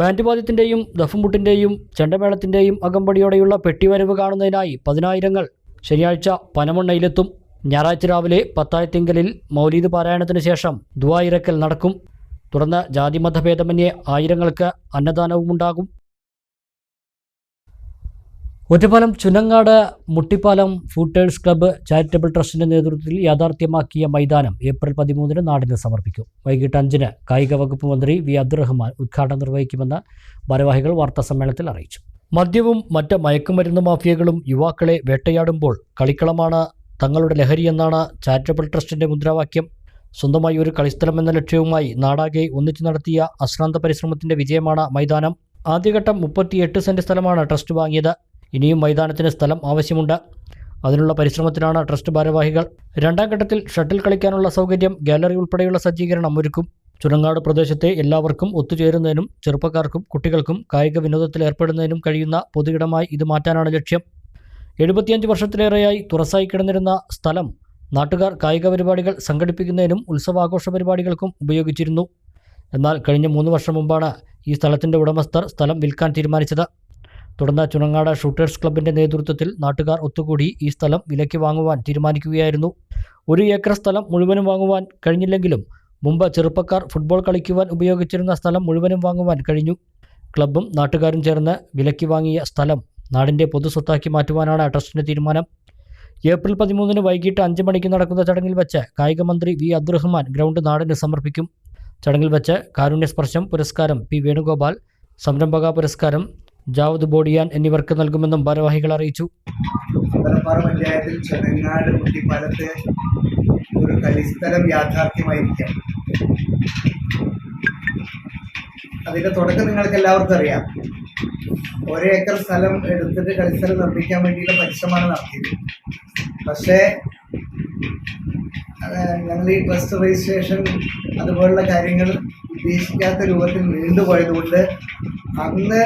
[SPEAKER 1] ബാൻഡ് വാദ്യത്തിൻ്റെയും ദഫുമുട്ടിൻ്റെയും ചെണ്ടമേളത്തിൻ്റെയും അകമ്പടിയോടെയുള്ള പെട്ടിവരവ് കാണുന്നതിനായി 10,000-ങ്ങൾ ശനിയാഴ്ച പനമണ്ണയിലെത്തും. ഞായറാഴ്ച രാവിലെ പത്തായത്തിങ്കലിൽ മൗലീദ് പാരായണത്തിന് ശേഷം ദുആ ഇറക്കൽ നടക്കും. തുടർന്ന് ജാതിമതഭേദമന്യേ 1000-ങ്ങൾക്ക് അന്നദാനവുമുണ്ടാകും. Ottapalam Chunangad Muttippalam footers club charitable ട്രസ്റ്റിൻ്റെ നേതൃത്വത്തിൽ യാഥാർത്ഥ്യമാക്കിയ മൈതാനം ഏപ്രിൽ 13 നാടിന് സമർപ്പിക്കും. വൈകിട്ട് 5 കായിക വകുപ്പ് മന്ത്രി വി അബ്ദുറഹ്മാൻ ഉദ്ഘാടനം നിർവഹിക്കുമെന്ന് ഭാരവാഹികൾ വാർത്താസമ്മേളനത്തിൽ അറിയിച്ചു. മദ്യവും മറ്റ് മയക്കുമരുന്ന് മാഫിയകളും യുവാക്കളെ വേട്ടയാടുമ്പോൾ കളിക്കളമാണ് തങ്ങളുടെ ലഹരിയെന്നാണ് ചാരിറ്റബിൾ ട്രസ്റ്റിൻ്റെ മുദ്രാവാക്യം. സ്വന്തമായി ഒരു കളിസ്ഥലം എന്ന ലക്ഷ്യവുമായി നാടാകെ ഒന്നിച്ചു നടത്തിയ അശ്രാന്ത പരിശ്രമത്തിൻ്റെ വിജയമാണ് മൈതാനം. ആദ്യഘട്ടം 38 സെൻറ് സ്ഥലമാണ് ട്രസ്റ്റ് വാങ്ങിയത്. ഇനിയും മൈതാനത്തിന് സ്ഥലം ആവശ്യമുണ്ട്. അതിനുള്ള പരിശ്രമത്തിലാണ് ട്രസ്റ്റ് ഭാരവാഹികൾ. രണ്ടാം ഘട്ടത്തിൽ ഷട്ടിൽ കളിക്കാനുള്ള സൗകര്യം, ഗാലറി ഉൾപ്പെടെയുള്ള സജ്ജീകരണം ഒരുക്കും. ചുരങ്ങാട് പ്രദേശത്തെ എല്ലാവർക്കും ഒത്തുചേരുന്നതിനും ചെറുപ്പക്കാർക്കും കുട്ടികൾക്കും കായിക വിനോദത്തിൽ ഏർപ്പെടുന്നതിനും കഴിയുന്ന പൊതുയിടമായി ഇത് മാറ്റാനാണ് ലക്ഷ്യം. 75 വർഷത്തിലേറെയായി തുറസായി കിടന്നിരുന്ന സ്ഥലം നാട്ടുകാർ കായിക പരിപാടികൾ സംഘടിപ്പിക്കുന്നതിനും ഉത്സവാഘോഷ പരിപാടികൾക്കും ഉപയോഗിച്ചിരുന്നു. എന്നാൽ കഴിഞ്ഞ 3 വർഷം മുമ്പാണ് ഈ സ്ഥലത്തിൻ്റെ ഉടമസ്ഥർ സ്ഥലം വിൽക്കാൻ തീരുമാനിച്ചത്. തുടർന്ന് ചുനങ്ങാട് ഷൂട്ടേഴ്സ് ക്ലബിൻ്റെ നേതൃത്വത്തിൽ നാട്ടുകാർ ഒത്തുകൂടി ഈ സ്ഥലം വിലയ്ക്ക് വാങ്ങുവാൻ തീരുമാനിക്കുകയായിരുന്നു. 1 ഏക്കർ സ്ഥലം മുഴുവനും വാങ്ങുവാൻ കഴിഞ്ഞില്ലെങ്കിലും മുമ്പ് ചെറുപ്പക്കാർ ഫുട്ബോൾ കളിക്കുവാൻ ഉപയോഗിച്ചിരുന്ന സ്ഥലം മുഴുവനും വാങ്ങുവാൻ കഴിഞ്ഞു. ക്ലബ്ബും നാട്ടുകാരും ചേർന്ന് വിലയ്ക്ക് വാങ്ങിയ സ്ഥലം നാടിൻ്റെ പൊതുസ്വത്താക്കി മാറ്റുവാനാണ് ട്രസ്റ്റിൻ്റെ തീരുമാനം. ഏപ്രിൽ 13 വൈകിട്ട് 5 മണിക്ക് നടക്കുന്ന ചടങ്ങിൽ വെച്ച് കായിക മന്ത്രി വി അബ്ദുറഹ്മാൻ ഗ്രൗണ്ട് നാടിന് സമർപ്പിക്കും. ചടങ്ങിൽ വെച്ച് കാരുണ്യസ്പർശം പുരസ്കാരം പി വേണുഗോപാൽ, സംരംഭക പുരസ്കാരം ജാവദ് ബോഡിയാൻ എന്നിവർക്ക് നൽകുമെന്നും ഭാരവാഹികൾ അറിയിച്ചു.
[SPEAKER 9] അമ്പലപ്പാറ പഞ്ചായത്തിൽ ചെനങ്ങാട് കുട്ടിപ്പാലത്ത് ഒരു കളിസ്ഥലം യാഥാർത്ഥ്യമായിരിക്കാം. അതിന്റെ തുടക്കം നിങ്ങൾക്ക് എല്ലാവർക്കും അറിയാം. 1 ഏക്കർ സ്ഥലം എടുത്തിട്ട് കളിസ്ഥലം നിർമ്മിക്കാൻ വേണ്ടിയുള്ള പരിശ്രമമാണ് നടത്തിയത്. പക്ഷേ ഞങ്ങൾ ഈ ട്രസ്റ്റ് രജിസ്ട്രേഷൻ അതുപോലുള്ള കാര്യങ്ങൾ ഉദ്ദേശിക്കാത്ത രൂപത്തിൽ നീണ്ടുപോയതുകൊണ്ട് അന്ന്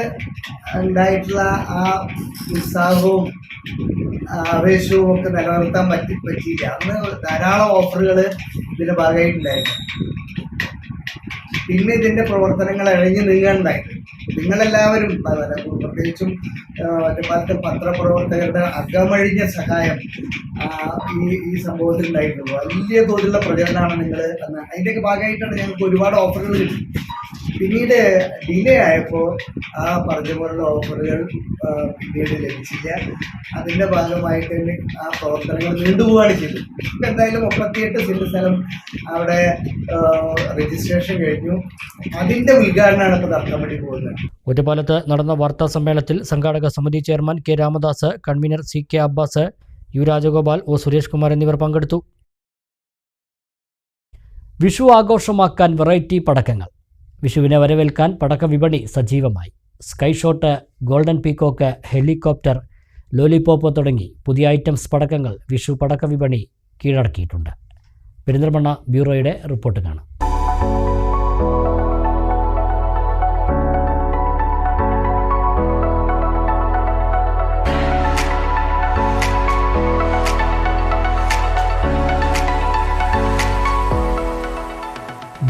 [SPEAKER 9] ഉണ്ടായിട്ടുള്ള ആ ഉത്സാഹവും ആവേശവും ഒക്കെ നിലനിർത്താൻ പറ്റിയില്ല. അന്ന് ധാരാളം ഓഫറുകൾ ഇതിൻ്റെ ഭാഗമായിട്ടുണ്ടായിരുന്നു. പിന്നെ ഇതിൻ്റെ പ്രവർത്തനങ്ങൾ ഇഴഞ്ഞു നീങ്ങാനുണ്ടായിരുന്നു. നിങ്ങളെല്ലാവരും പ്രത്യേകിച്ചും ഒറ്റപ്പാലത്തെ പത്രപ്രവർത്തകരുടെ അകമഴിഞ്ഞ സഹായം ഈ സംഭവത്തിൽ ഉണ്ടായിരുന്നു. വലിയ തോതിലുള്ള പ്രചരണമാണ് നിങ്ങൾ അന്ന്. അതിൻ്റെയൊക്കെ ഭാഗമായിട്ടാണ് ഞങ്ങൾക്ക് ഒരുപാട് ഓഫറുകൾ കിട്ടി. പിന്നീട് ഡിലേ ആയപ്പോൾ ആ പറഞ്ഞ പോലുള്ള ഓഫറുകൾ പിന്നീട് ലഭിച്ചില്ല. അതിൻ്റെ ഭാഗമായിട്ട് തന്നെ ആ പ്രവർത്തനങ്ങൾ നീണ്ടുപോവുകയാണ് ചെയ്തത്. ഇപ്പം എന്തായാലും 38 സെൻറ് സ്ഥലം അവിടെ രജിസ്ട്രേഷൻ കഴിഞ്ഞു. അതിൻ്റെ ഉദ്ഘാടനമാണ് ഇപ്പോൾ നടത്താൻ വേണ്ടി പോകുന്നത്.
[SPEAKER 1] ഒറ്റപ്പാലത്ത് നടന്ന വാർത്താ സമ്മേളനത്തിൽ സംഘാടക സമിതി chairman K Ramadas, convener C K Abbas, U Rajagopal, O Suresh Kumar എന്നിവർ പങ്കെടുത്തു. വിഷു ആഘോഷമാക്കാൻ വെറൈറ്റി പടക്കങ്ങൾ. വിഷുവിനെ വരവേൽക്കാൻ പടക്ക വിപണി സജീവമായി. Sky shot, golden peacock, helicopter, lollipop തുടങ്ങി പുതിയ ഐറ്റംസ് പടക്കങ്ങൾ വിഷു പടക്ക വിപണി കീഴടക്കിയിട്ടുണ്ട്. പെരിന്തൽമണ്ണ ബ്യൂറോയുടെ റിപ്പോർട്ട് കാണാം.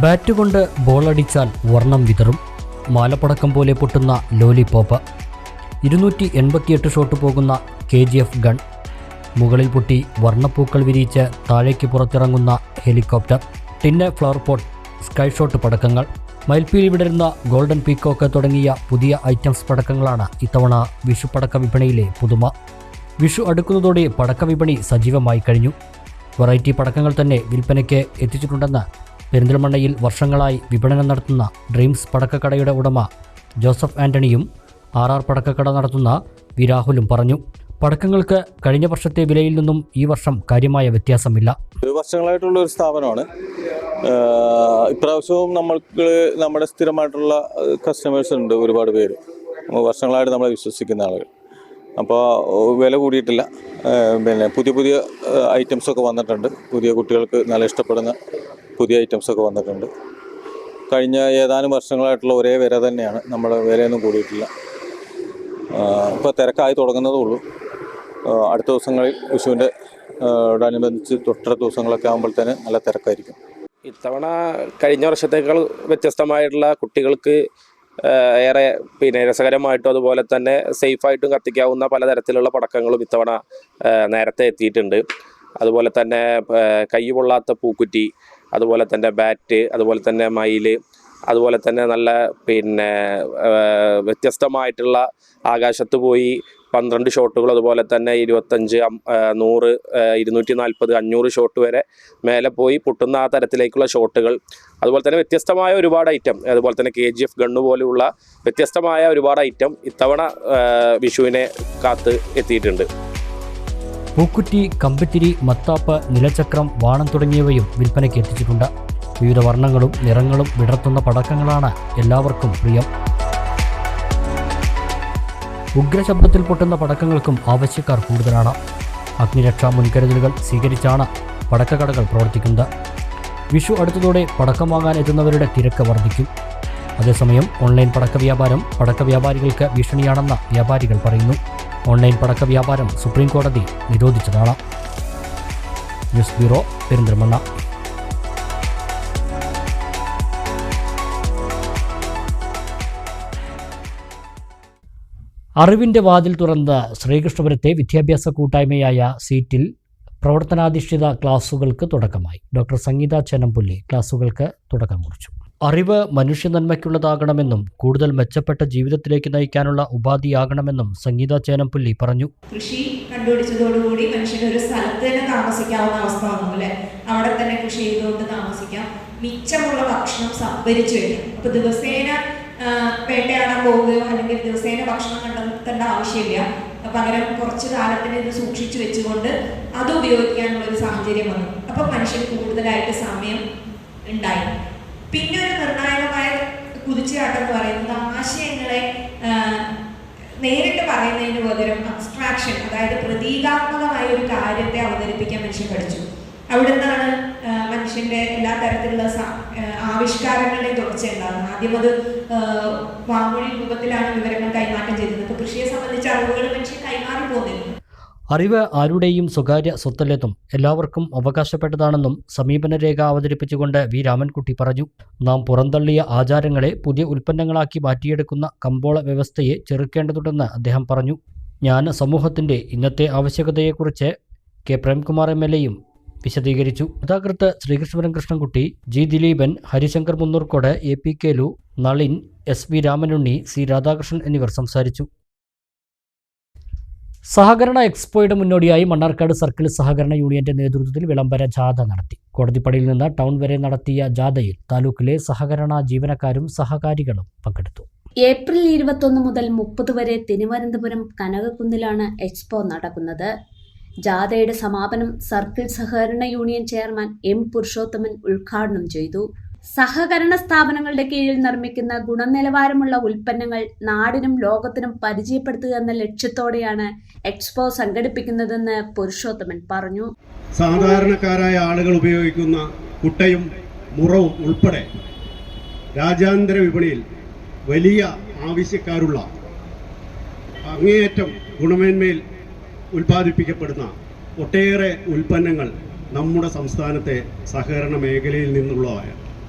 [SPEAKER 1] ബാറ്റുകൊണ്ട് ബോളടിച്ചാൽ വർണ്ണം വിതറും. മാലപ്പടക്കം പോലെ പൊട്ടുന്ന ലോലിപോപ്പ്. 288 ഷോട്ട് പോകുന്ന KGF ഗൺ. മുകളിൽ പൊട്ടി വർണ്ണപ്പൂക്കൾ വിരിയിച്ച് താഴേക്ക് പുറത്തിറങ്ങുന്ന helicopter. Tin flower pot, sky shot പടക്കങ്ങൾ, മയിൽപ്പീലി വിടരുന്ന ഗോൾഡൻ പീക്കോക്ക് തുടങ്ങിയ പുതിയ ഐറ്റംസ് പടക്കങ്ങളാണ് ഇത്തവണ വിഷു പടക്ക വിപണിയിലെ പുതുമ. വിഷു അടുക്കുന്നതോടെ പടക്ക വിപണി സജീവമായി കഴിഞ്ഞു. വെറൈറ്റി പടക്കങ്ങൾ തന്നെ വിൽപ്പനയ്ക്ക് എത്തിച്ചിട്ടുണ്ടെന്ന് പെരിന്തൽമണ്ണയിൽ വർഷങ്ങളായി വിപണനം നടത്തുന്ന ഡ്രീംസ് പടക്കക്കടയുടെ ഉടമ ജോസഫ് ആൻ്റണിയും RR പടക്കക്കട നടത്തുന്ന വി രാഹുലും പറഞ്ഞു. പടക്കങ്ങൾക്ക് കഴിഞ്ഞ വർഷത്തെ വിലയിൽ നിന്നും ഈ വർഷം കാര്യമായ വ്യത്യാസമില്ല.
[SPEAKER 10] വർഷങ്ങളായിട്ടുള്ള ഒരു സ്ഥാപനമാണ്. ഇപ്രാവശ്യവും നമ്മുടെ സ്ഥിരമായിട്ടുള്ള കസ്റ്റമേഴ്സ് ഉണ്ട്, ഒരുപാട് പേര്. വർഷങ്ങളായിട്ട് നമ്മളെ വിശ്വസിക്കുന്ന ആളുകൾ. അപ്പോൾ വില കൂടിയിട്ടില്ല. പിന്നെ പുതിയ ഐറ്റംസൊക്കെ വന്നിട്ടുണ്ട്. പുതിയ കുട്ടികൾക്ക് നല്ല ഇഷ്ടപ്പെടുന്ന പുതിയ ഐറ്റംസൊക്കെ വന്നിട്ടുണ്ട്. കഴിഞ്ഞ ഏതാനും വർഷങ്ങളായിട്ടുള്ള ഒരേ വില തന്നെയാണ്. നമ്മുടെ വിലയൊന്നും കൂടിയിട്ടില്ല. ഇപ്പോൾ തിരക്കായി തുടങ്ങുന്നതേ ഉള്ളൂ. അടുത്ത ദിവസങ്ങളിൽ വിഷുവിൻ്റെ അനുബന്ധിച്ച് തൊട്ടടുത്ത ദിവസങ്ങളൊക്കെ ആകുമ്പോഴത്തേന് നല്ല തിരക്കായിരിക്കും.
[SPEAKER 11] ഇത്തവണ കഴിഞ്ഞ വർഷത്തേക്കാൾ വ്യത്യസ്തമായിട്ടുള്ള കുട്ടികൾക്ക് ഏറെ രസകരമായിട്ടും അതുപോലെ തന്നെ സേഫായിട്ടും കത്തിക്കാവുന്ന പലതരത്തിലുള്ള പടക്കങ്ങളും ഇത്തവണ നേരത്തെ എത്തിയിട്ടുണ്ട്. അതുപോലെ തന്നെ കൈ പൊള്ളാത്ത പൂക്കുറ്റി, അതുപോലെ തന്നെ ബാറ്റ്, അതുപോലെ തന്നെ മയിൽ, അതുപോലെ തന്നെ നല്ല വ്യത്യസ്തമായിട്ടുള്ള ആകാശത്ത് പോയി 12 ഷോട്ടുകൾ, അതുപോലെ തന്നെ 25, 100, 240, 500 ഷോട്ട് വരെ മേലെ പോയി പൊട്ടുന്ന ആ തരത്തിലേക്കുള്ള ഷോട്ടുകൾ, അതുപോലെ തന്നെ വ്യത്യസ്തമായ ഒരുപാട് ഐറ്റം, അതുപോലെ തന്നെ KGF ഗണ്ണ് പോലെയുള്ള വ്യത്യസ്തമായ ഒരുപാട് ഐറ്റം ഇത്തവണ വിഷുവിനെ കാത്ത് എത്തിയിട്ടുണ്ട്.
[SPEAKER 1] പൂക്കുറ്റി, കമ്പിത്തിരി, മത്താപ്പ്, നിലച്ചക്രം, വാണം തുടങ്ങിയവയും വിൽപ്പനയ്ക്ക് എത്തിച്ചിട്ടുണ്ട്. വിവിധ വർണ്ണങ്ങളും നിറങ്ങളും വിടർത്തുന്ന പടക്കങ്ങളാണ് എല്ലാവർക്കും പ്രിയം. ഉഗ്രശബ്ദത്തിൽ പൊട്ടുന്ന പടക്കങ്ങൾക്കും ആവശ്യക്കാർ കൂടുതലാണ്. അഗ്നിരക്ഷാ മുൻകരുതലുകൾ സ്വീകരിച്ചാണ് പടക്കക്കടകൾ പ്രവർത്തിക്കുന്നത്. വിഷു അടുത്തതോടെ പടക്കം വാങ്ങാൻ എത്തുന്നവരുടെ തിരക്ക് വർദ്ധിക്കും. അതേസമയം ഓൺലൈൻ പടക്ക വ്യാപാരം പടക്ക വ്യാപാരികൾക്ക് ഭീഷണിയാണെന്ന് വ്യാപാരികൾ പറയുന്നു. ഓൺലൈൻ പടക്ക വ്യാപാരം സുപ്രീം കോടതി നിരോധിച്ചതാണ്. News bureau, Perinthalmanna. അറിവിൻ്റെ വാതിൽ തുറന്ന ശ്രീകൃഷ്ണപുരത്തെ വിദ്യാഭ്യാസ കൂട്ടായ്മയായ സീറ്റിൽ പ്രവർത്തനാധിഷ്ഠിത ക്ലാസുകൾക്ക് തുടക്കമായി. ഡോക്ടർ സംഗീത ചേനംപുല്ലി ക്ലാസുകൾക്ക് തുടക്കം കുറിച്ചു. അറിവ് മനുഷ്യ നന്മയ്ക്കുള്ളതാകണമെന്നും കൂടുതൽ മെച്ചപ്പെട്ട ജീവിതത്തിലേക്ക് നയിക്കാനുള്ള ഉപാധിയാകണമെന്നും സംഗീത ചേനംപുല്ലി പറഞ്ഞു.
[SPEAKER 12] കൃഷി കണ്ടുപിടിച്ചതോടുകൂടി മനുഷ്യന് ഒരു സ്ഥലത്ത് തന്നെ താമസിക്കാവുന്ന അവസ്ഥ വന്നു. അല്ലേ, അവിടെ തന്നെ കൃഷി ചെയ്തുകൊണ്ട് താമസിക്കാം. മിച്ചമുള്ള ഭക്ഷണം സംഭരിച്ചു വയ്ക്കാം. അപ്പോൾ ദിവസേന വേട്ടയാടാൻ പോവുകയോ അല്ലെങ്കിൽ ദിവസേന ഭക്ഷണം കണ്ടെത്തേണ്ട ആവശ്യമില്ല. പകരം കുറച്ച് കാലത്തിന് ഇത് സൂക്ഷിച്ചു വെച്ചുകൊണ്ട് അത് ഉപയോഗിക്കാനുള്ളൊരു സാഹചര്യം വന്നു. അപ്പം മനുഷ്യന് കൂടുതലായിട്ട് സമയം ഉണ്ടായി. പിന്നെ ഒരു നിർണായകമായ കുതിച്ചുചാട്ടം എന്ന് പറയുന്നത് ആശയങ്ങളെ നേരിട്ട് പറയുന്നതിന് പകരം അബ്സ്ട്രാക്ഷൻ, അതായത് പ്രതീകാത്മകമായ ഒരു കാര്യത്തെ അവതരിപ്പിക്കാൻ മനുഷ്യൻ പഠിച്ചു. അവിടെ നിന്നാണ് മനുഷ്യൻ്റെ എല്ലാ തരത്തിലുള്ള ആവിഷ്കാരങ്ങളുടെയും തുടർച്ച ഉണ്ടാകുന്നത്. ആദ്യം അത് വാമൊഴി രൂപത്തിലാണ് വിവരങ്ങൾ കൈമാറ്റം ചെയ്തത്. ഇപ്പോൾ കൃഷിയെ സംബന്ധിച്ച അറിവുകൾ മനുഷ്യൻ കൈമാറി പോകുന്നില്ല.
[SPEAKER 1] അറിവ് ആരുടെയും സ്വകാര്യ സ്വത്തല്ലെന്നും എല്ലാവർക്കും അവകാശപ്പെട്ടതാണെന്നും സമീപനരേഖ അവതരിപ്പിച്ചുകൊണ്ട് വി രാമൻകുട്ടി പറഞ്ഞു. നാം പുറന്തള്ളിയ ആചാരങ്ങളെ പുതിയ ഉൽപ്പന്നങ്ങളാക്കി മാറ്റിയെടുക്കുന്ന കമ്പോള വ്യവസ്ഥയെ ചെറുക്കേണ്ടതുണ്ടെന്ന് അദ്ദേഹം പറഞ്ഞു. ജ്ഞാന സമൂഹത്തിൻ്റെ ഇന്നത്തെ ആവശ്യകതയെക്കുറിച്ച് കെ പ്രേംകുമാർ MLAയും വിശദീകരിച്ചു. കഥാകൃത്ത് Sreekrishnapuram Krishnankutty, G Dileepan, Harishankar Munnurkode, AP Kelu, Nalin, SV Ramanunni, C Radhakrishnan എന്നിവർ സംസാരിച്ചു. സഹകരണ എക്സ്പോയുടെ മുന്നോടിയായി മണ്ണാർക്കാട് സർക്കിൾ സഹകരണ യൂണിയന്റെ നേതൃത്വത്തിൽ വിളംബര ജാഥ നടത്തി. കോടതിപ്പടിയിൽ നിന്ന് ടൗൺ വരെ നടത്തിയ ജാഥയിൽ താലൂക്കിലെ സഹകരണ ജീവനക്കാരും സഹകാരികളും പങ്കെടുത്തു.
[SPEAKER 5] ഏപ്രിൽ 21 മുതൽ 30 വരെ തിരുവനന്തപുരം കനകക്കുന്നിലാണ് എക്സ്പോ നടക്കുന്നത്. ജാഥയുടെ സമാപനം സർക്കിൾ സഹകരണ യൂണിയൻ ചെയർമാൻ M പുരുഷോത്തമൻ ഉദ്ഘാടനം ചെയ്തു. സഹകരണ സ്ഥാപനങ്ങളുടെ കീഴിൽ നിർമ്മിക്കുന്ന ഗുണനിലവാരമുള്ള ഉൽപ്പന്നങ്ങൾ നാടിനും ലോകത്തിനും പരിചയപ്പെടുത്തുക എന്ന ലക്ഷ്യത്തോടെയാണ് എക്സ്പോ സംഘടിപ്പിക്കുന്നതെന്ന് പുരുഷോത്തമൻ പറഞ്ഞു.
[SPEAKER 13] സാധാരണക്കാരായ ആളുകൾ ഉപയോഗിക്കുന്ന കുട്ടയും മുറവും ഉൾപ്പെടെ രാജ്യാന്തര വിപണിയിൽ വലിയ ആവശ്യക്കാരുള്ള അങ്ങേയറ്റം ഗുണമേന്മയിൽ ഉൽപ്പാദിപ്പിക്കപ്പെടുന്ന ഒട്ടേറെ ഉൽപ്പന്നങ്ങൾ നമ്മുടെ സംസ്ഥാനത്തെ സഹകരണ മേഖലയിൽ നിന്നുള്ളതാണ്.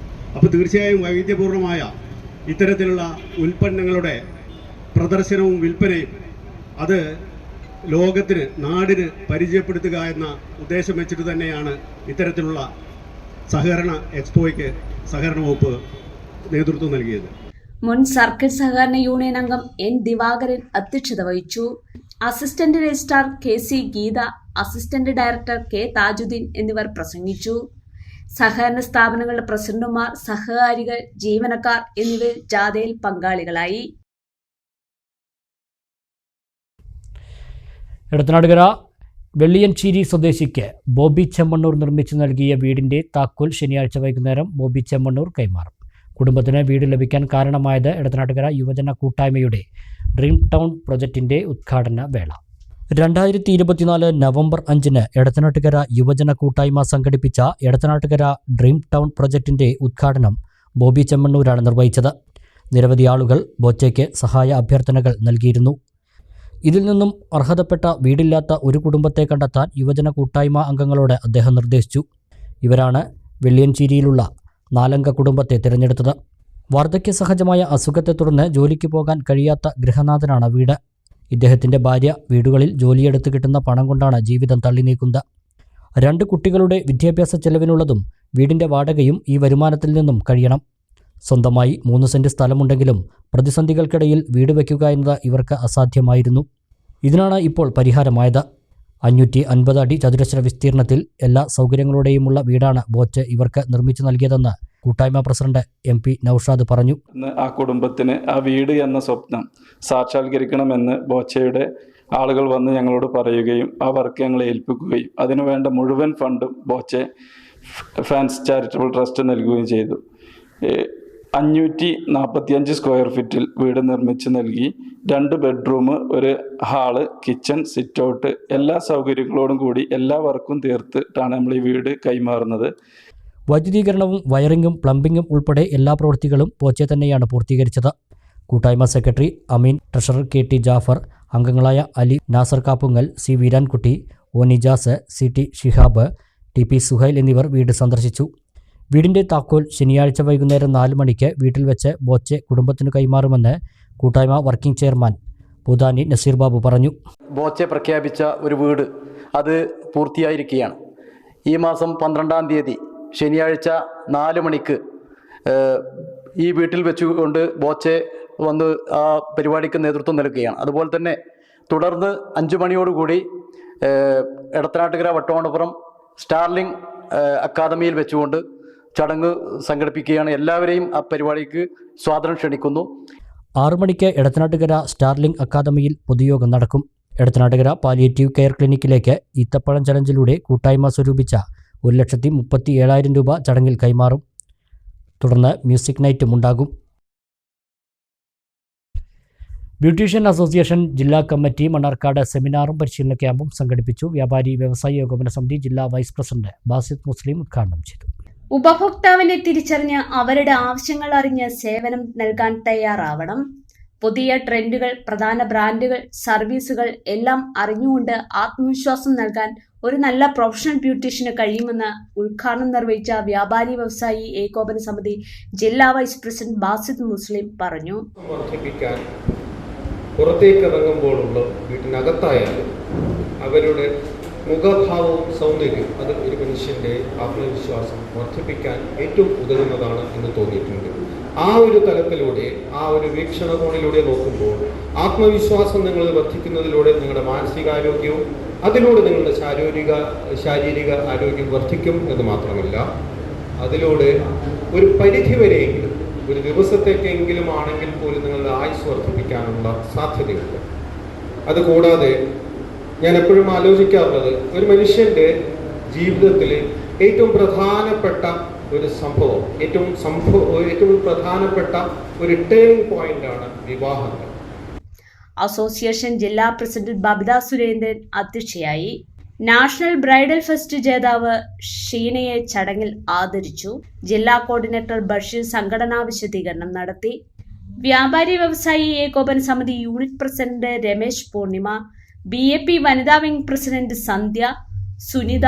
[SPEAKER 13] അപ്പോൾ തീർച്ചയായും വൈവിധ്യപൂർണമായ ഇത്തരത്തിലുള്ള ഉൽപ്പന്നങ്ങളുടെ പ്രദർശനവും വിൽപ്പനയും അത് ലോകത്തിന്, നാടിന് പരിചയപ്പെടുത്തുക എന്ന ഉദ്ദേശം വെച്ചിട്ട് തന്നെയാണ് ഇത്തരത്തിലുള്ള സഹകരണ എക്സ്പോയ്ക്ക് സഹകരണ വകുപ്പ് നേതൃത്വം നൽകിയത്.
[SPEAKER 5] മുൻ സർക്കിൾ സഹകരണ യൂണിയൻ അംഗം N ദിവാകരൻ അധ്യക്ഷത വഹിച്ചു. Assistant registrar KC Geetha, assistant director K Thajudheen എന്നിവർ പ്രസംഗിച്ചു. സഹകരണ സ്ഥാപനങ്ങളുടെ പ്രസിഡന്റുമാർ, സഹകാരികൾ, ജീവനക്കാർ എന്നിവർ ജാഥയിൽ പങ്കാളികളായി.
[SPEAKER 1] എടത്തനാട്ടുകര വെള്ളിയൻചേരി സ്വദേശിക്ക് ബോബി ചെമ്മണ്ണൂർ നിർമ്മിച്ചു നൽകിയ വീടിന്റെ താക്കോൽ ശനിയാഴ്ച വൈകുന്നേരം ബോബി ചെമ്മണ്ണൂർ കൈമാറും. കുടുംബത്തിന് വീട് ലഭിക്കാൻ കാരണമായത് എടത്തനാട്ടുകര യുവജന കൂട്ടായ്മയുടെ ഡ്രീം ടൗൺ പ്രൊജക്ടിന്റെ ഉദ്ഘാടന വേള. 2024 നവംബർ 5 എടത്തനാട്ടുകര യുവജന കൂട്ടായ്മ സംഘടിപ്പിച്ച എടത്തനാട്ടുകര ഡ്രീം ടൗൺ പ്രൊജക്ടിന്റെ ഉദ്ഘാടനം ബോബി ചെമ്മണ്ണൂരാണ് നിർവഹിച്ചത്. നിരവധി ആളുകൾ ബോച്ചയ്ക്ക് സഹായ അഭ്യർത്ഥനകൾ നൽകിയിരുന്നു. ഇതിൽ നിന്നും അർഹതപ്പെട്ട വീടില്ലാത്ത ഒരു കുടുംബത്തെ കണ്ടെത്താൻ യുവജന കൂട്ടായ്മ അംഗങ്ങളോട് അദ്ദേഹം നിർദ്ദേശിച്ചു. ഇവരാണ് വെള്ളിയൻചേരിയിലുള്ള 4-അംഗ കുടുംബത്തെ തിരഞ്ഞെടുത്തത്. വാർദ്ധക്യ സഹജമായ അസുഖത്തെ തുടർന്ന് ജോലിക്ക് പോകാൻ കഴിയാത്ത ഗൃഹനാഥനാണ് വീട്. ഇദ്ദേഹത്തിൻ്റെ ഭാര്യ വീടുകളിൽ ജോലിയെടുത്ത് കിട്ടുന്ന പണം കൊണ്ടാണ് ജീവിതം തള്ളി നീക്കുന്നത്. 2 കുട്ടികളുടെ വിദ്യാഭ്യാസ ചെലവിനുള്ളതും വീടിൻ്റെ വാടകയും ഈ വരുമാനത്തിൽ നിന്നും കഴിയണം. സ്വന്തമായി 3 സെന്റ് സ്ഥലമുണ്ടെങ്കിലും പ്രതിസന്ധികൾക്കിടയിൽ വീട് വയ്ക്കുക എന്നത് ഇവർക്ക് അസാധ്യമായിരുന്നു. ഇതിനാണ് ഇപ്പോൾ പരിഹാരമായത്. 550 അടി ചതുരശ്ര വിസ്തീർണത്തിൽ എല്ലാ സൗകര്യങ്ങളോടെയുമുള്ള വീടാണ് ബോച്ച് ഇവർക്ക് നിർമ്മിച്ചു നൽകിയതെന്ന് കൂട്ടായ്മ പ്രസിഡന്റ് MP നൌഷാദ് പറഞ്ഞു.
[SPEAKER 14] ആ കുടുംബത്തിന് ആ വീട് എന്ന സ്വപ്നം സാക്ഷാത്കരിക്കണമെന്ന് ബോച്ചയുടെ ആളുകൾ വന്ന് ഞങ്ങളോട് പറയുകയും ആ വർക്ക് ഞങ്ങളെ ഏൽപ്പിക്കുകയും അതിനുവേണ്ട മുഴുവൻ ഫണ്ടും ബോച്ചെ ഫാൻസ് ചാരിറ്റബിൾ ട്രസ്റ്റ് നൽകുകയും ചെയ്തു. 545 സ്ക്വയർ ഫീറ്റിൽ വീട് നിർമ്മിച്ച് നൽകി. 2 ബെഡ്റൂം, ഒരു ഹാള്, കിച്ചൺ, സിറ്റ് ഔട്ട്, എല്ലാ സൗകര്യങ്ങളോടും കൂടി എല്ലാ വർക്കും തീർത്തിട്ടാണ് നമ്മൾ ഈ വീട് കൈമാറുന്നത്.
[SPEAKER 1] വൈദ്യുതീകരണവും വയറിങ്ങും പ്ലംബിങ്ങും ഉൾപ്പെടെ എല്ലാ പ്രവൃത്തികളും ബോച്ചെ തന്നെയാണ് പൂർത്തീകരിച്ചത്. കൂട്ടായ്മ സെക്രട്ടറി അമീൻ, ട്രഷറർ KT ജാഫർ, അംഗങ്ങളായ Ali, Nasar Kappungal, C Veerankutty, O Nijas, CT Shihab, TP Suhail എന്നിവർ വീട് സന്ദർശിച്ചു. വീടിൻ്റെ താക്കോൽ ശനിയാഴ്ച വൈകുന്നേരം 4 മണിക്ക് വീട്ടിൽ വെച്ച് ബോച്ചെ കുടുംബത്തിന് കൈമാറുമെന്ന് കൂട്ടായ്മ വർക്കിംഗ് ചെയർമാൻ പൂതാനി നസീർ ബാബു പറഞ്ഞു.
[SPEAKER 15] ബോച്ചെ പ്രഖ്യാപിച്ച ഒരു വീട് അത് പൂർത്തിയായിരിക്കുകയാണ്. ഈ മാസം 12-ാം തീയതി ശനിയാഴ്ച 4 മണിക്ക് ഈ വീട്ടിൽ വെച്ചുകൊണ്ട് ബോച്ചെ വന്ന് ആ പരിപാടിക്ക് നേതൃത്വം നൽകുകയാണ്. അതുപോലെ തന്നെ തുടർന്ന് 5 മണിയോടുകൂടി എടത്തനാട്ടുകര വട്ടോണപ്പുറം സ്റ്റാർലിംഗ് അക്കാദമിയിൽ വെച്ചുകൊണ്ട് ചടങ്ങ് സംഘടിപ്പിക്കുകയാണ്. എല്ലാവരെയും ആ പരിപാടിക്ക് സ്വാഗതം ക്ഷണിക്കുന്നു.
[SPEAKER 1] 6 മണിക്ക് എടത്തനാട്ടുകര സ്റ്റാർലിംഗ് അക്കാദമിയിൽ പൊതുയോഗം നടക്കും. എടത്തനാട്ടുകര പാലിയേറ്റീവ് കെയർ ക്ലിനിക്കിലേക്ക് ഈത്തപ്പഴം ചലഞ്ചിലൂടെ കൂട്ടായ്മ സ്വരൂപിച്ച 1,37,000 രൂപ ചടങ്ങിൽ കൈമാറും. തുടർന്ന് മ്യൂസിക് നൈറ്റും ഉണ്ടാകും. ബ്യൂട്ടീഷ്യൻ അസോസിയേഷൻ ജില്ലാ കമ്മിറ്റി മണ്ണാർക്കാട് സെമിനാറും പരിശീലന ക്യാമ്പും സംഘടിപ്പിച്ചു. വ്യാപാരി വ്യവസായി ഏകോപന സമിതി ജില്ലാ വൈസ് പ്രസിഡന്റ് ബാസിത് മുസ്ലിം ഉദ്ഘാടനം ചെയ്തു.
[SPEAKER 5] ഉപഭോക്താവിനെ തിരിച്ചറിഞ്ഞ് അവരുടെ ആവശ്യങ്ങൾ അറിഞ്ഞ് സേവനം നൽകാൻ തയ്യാറാവണം. പുതിയ ട്രെൻഡുകൾ, പ്രധാന ബ്രാൻഡുകൾ, സർവീസുകൾ എല്ലാം അറിഞ്ഞുകൊണ്ട് ആത്മവിശ്വാസം നൽകാൻ ഒരു നല്ല പ്രൊഫഷണൽ ബ്യൂട്ടീഷ്യന് കഴിയുമെന്ന് ഉദ്ഘാടനം നിർവഹിച്ച വ്യാപാരി വ്യവസായി ഏകോപന സമിതി ജില്ലാ വൈസ് പ്രസിഡന്റ് ബാസിത് മുസ്ലിം പറഞ്ഞു.
[SPEAKER 16] പുറത്തേക്ക് ഇറങ്ങുമ്പോഴുള്ള വീട്ടിനകത്തായാലും അവരുടെ മുഖഭാവവും സൗന്ദര്യവും അത് ഒരു മനുഷ്യൻ്റെ ആത്മവിശ്വാസം വർദ്ധിപ്പിക്കാൻ ഏറ്റവും ഉതകുന്നതാണ് എന്ന് തോന്നിയിട്ടുണ്ട്. ആ ഒരു തലത്തിലൂടെ, ആ ഒരു വീക്ഷണകോണിലൂടെ നോക്കുമ്പോൾ ആത്മവിശ്വാസം നിങ്ങൾ വർദ്ധിക്കുന്നതിലൂടെ നിങ്ങളുടെ മാനസികാരോഗ്യവും അതിലൂടെ നിങ്ങളുടെ ശാരീരിക ആരോഗ്യം വർദ്ധിക്കും എന്ന് മാത്രമല്ല, അതിലൂടെ ഒരു പരിധിവരെയെങ്കിലും, ഒരു ദിവസത്തേക്കെങ്കിലും ആണെങ്കിൽ പോലും നിങ്ങളുടെ ആയുസ് വർദ്ധിപ്പിക്കാനുള്ള സാധ്യതയുണ്ട്. അതുകൂടാതെ ഞാൻ എപ്പോഴും ആലോചിക്കാറുള്ളത്, ഒരു മനുഷ്യൻ്റെ ജീവിതത്തിൽ ഏറ്റവും പ്രധാനപ്പെട്ട ഒരു സംഭവം, ഏറ്റവും പ്രധാനപ്പെട്ട ഒരു ടേണിംഗ് പോയിന്റാണ് വിവാഹങ്ങൾ.
[SPEAKER 5] അസോസിയേഷൻ ജില്ലാ പ്രസിഡന്റ് ബബിത സുരേന്ദ്രൻ അധ്യക്ഷയായി. നാഷണൽ ബ്രൈഡൽ ഫെസ്റ്റ് ജേതാവ് ഷീനയെ ചടങ്ങിൽ ആദരിച്ചു. ജില്ലാ കോർഡിനേറ്റർ ബഷീർ സംഘടനാ വിശദീകരണം നടത്തി. വ്യാപാരി വ്യവസായി ഏകോപന സമിതി unit president Ramesh Poornima, BAP വനിതാ വിംഗ് പ്രസിഡന്റ് സന്ധ്യ, സുനിത,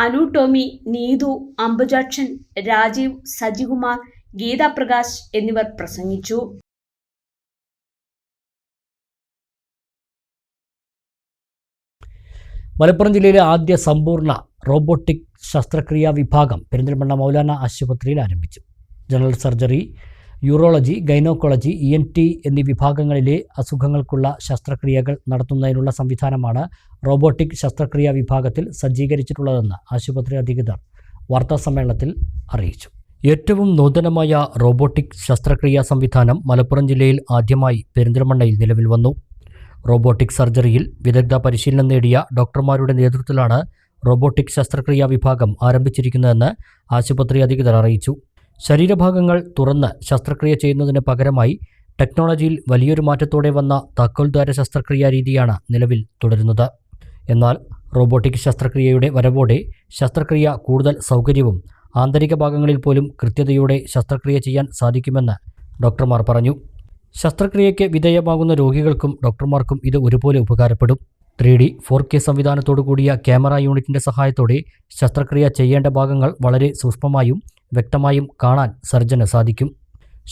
[SPEAKER 5] അനു ടോമി, നീതു, അംബുജാക്ഷൻ, രാജീവ്, സജികുമാർ, ഗീത പ്രകാശ് എന്നിവർ പ്രസംഗിച്ചു.
[SPEAKER 1] മലപ്പുറം ജില്ലയിലെ ആദ്യ സമ്പൂർണ്ണ റോബോട്ടിക് ശസ്ത്രക്രിയാ വിഭാഗം പെരിന്തൽമണ്ണ മൗലാന ആശുപത്രിയിൽ ആരംഭിച്ചു. General surgery, urology, gynaecology, ENT എന്നീ വിഭാഗങ്ങളിലെ അസുഖങ്ങൾക്കുള്ള ശസ്ത്രക്രിയകൾ നടത്തുന്നതിനുള്ള സംവിധാനമാണ് റോബോട്ടിക് ശസ്ത്രക്രിയാ വിഭാഗത്തിൽ സജ്ജീകരിച്ചിട്ടുള്ളതെന്ന് ആശുപത്രി അധികൃതർ വാർത്താസമ്മേളനത്തിൽ അറിയിച്ചു. ഏറ്റവും നൂതനമായ റോബോട്ടിക് ശസ്ത്രക്രിയാ സംവിധാനം മലപ്പുറം ജില്ലയിൽ ആദ്യമായി പെരിന്തൽമണ്ണയിൽ നിലവിൽ വന്നു. റോബോട്ടിക് സർജറിയിൽ വിദഗ്ധ പരിശീലനം നേടിയ ഡോക്ടർമാരുടെ നേതൃത്വത്തിലാണ് റോബോട്ടിക് ശസ്ത്രക്രിയാ വിഭാഗം ആരംഭിച്ചിരിക്കുന്നതെന്ന് ആശുപത്രി അധികൃതർ അറിയിച്ചു. ശരീരഭാഗങ്ങൾ തുറന്ന് ശസ്ത്രക്രിയ ചെയ്യുന്നതിന് പകരമായി ടെക്നോളജിയിൽ വലിയൊരു മാറ്റത്തോടെ വന്ന താക്കോൽദ്വാര ശസ്ത്രക്രിയാ രീതിയാണ് നിലവിൽ തുടരുന്നത്. എന്നാൽ റോബോട്ടിക് ശസ്ത്രക്രിയയുടെ വരവോടെ ശസ്ത്രക്രിയ കൂടുതൽ സൗകര്യവും ആന്തരിക ഭാഗങ്ങളിൽ പോലും കൃത്യതയോടെ ശസ്ത്രക്രിയ ചെയ്യാൻ സാധിക്കുമെന്ന് ഡോക്ടർമാർ പറഞ്ഞു. ശസ്ത്രക്രിയയ്ക്ക് വിധേയമാകുന്ന രോഗികൾക്കും ഡോക്ടർമാർക്കും ഇത് ഒരുപോലെ ഉപകാരപ്പെടും. 3D 4K സംവിധാനത്തോടു കൂടിയ ക്യാമറ യൂണിറ്റിൻ്റെ സഹായത്തോടെ ശസ്ത്രക്രിയ ചെയ്യേണ്ട ഭാഗങ്ങൾ വളരെ സൂക്ഷ്മമായും വ്യക്തമായും കാണാൻ സർജന് സാധിക്കും.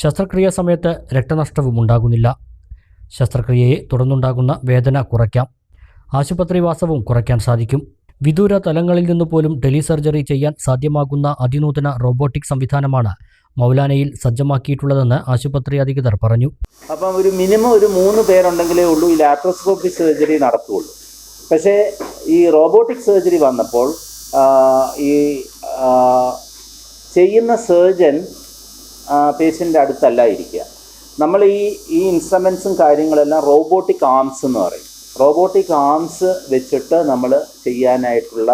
[SPEAKER 1] ശസ്ത്രക്രിയ സമയത്ത് രക്തനഷ്ടവും ഉണ്ടാകുന്നില്ല. ശസ്ത്രക്രിയയെ തുടർന്നുണ്ടാകുന്ന വേദന കുറയ്ക്കാം. ആശുപത്രിവാസവും കുറയ്ക്കാൻ സാധിക്കും. വിദൂര തലങ്ങളിൽ നിന്ന് പോലും ടെലിസർജറി ചെയ്യാൻ സാധ്യമാകുന്ന അതിനൂതന റോബോട്ടിക് സംവിധാനമാണ് മൗലാനയിൽ സജ്ജമാക്കിയിട്ടുള്ളതെന്ന് ആശുപത്രി അധികൃതർ പറഞ്ഞു.
[SPEAKER 6] അപ്പം ഒരു മിനിമം 3 പേരുണ്ടെങ്കിലേ ഉള്ളൂ ഈ ലാപ്രോസ്കോപ്പിക് സർജറി നടത്തുകയുള്ളൂ. പക്ഷേ ഈ റോബോട്ടിക് സർജറി വന്നപ്പോൾ ഈ ചെയ്യുന്ന സർജൻ പേഷ്യൻ്റെ അടുത്തല്ല ഇരിക്കുക. നമ്മൾ ഈ ഇൻസ്ട്രുമെൻസും കാര്യങ്ങളെല്ലാം റോബോട്ടിക് ആംസ് എന്ന് പറയും.
[SPEAKER 17] റോബോട്ടിക് ആംസ് വെച്ചിട്ട് നമ്മൾ ചെയ്യാനായിട്ടുള്ള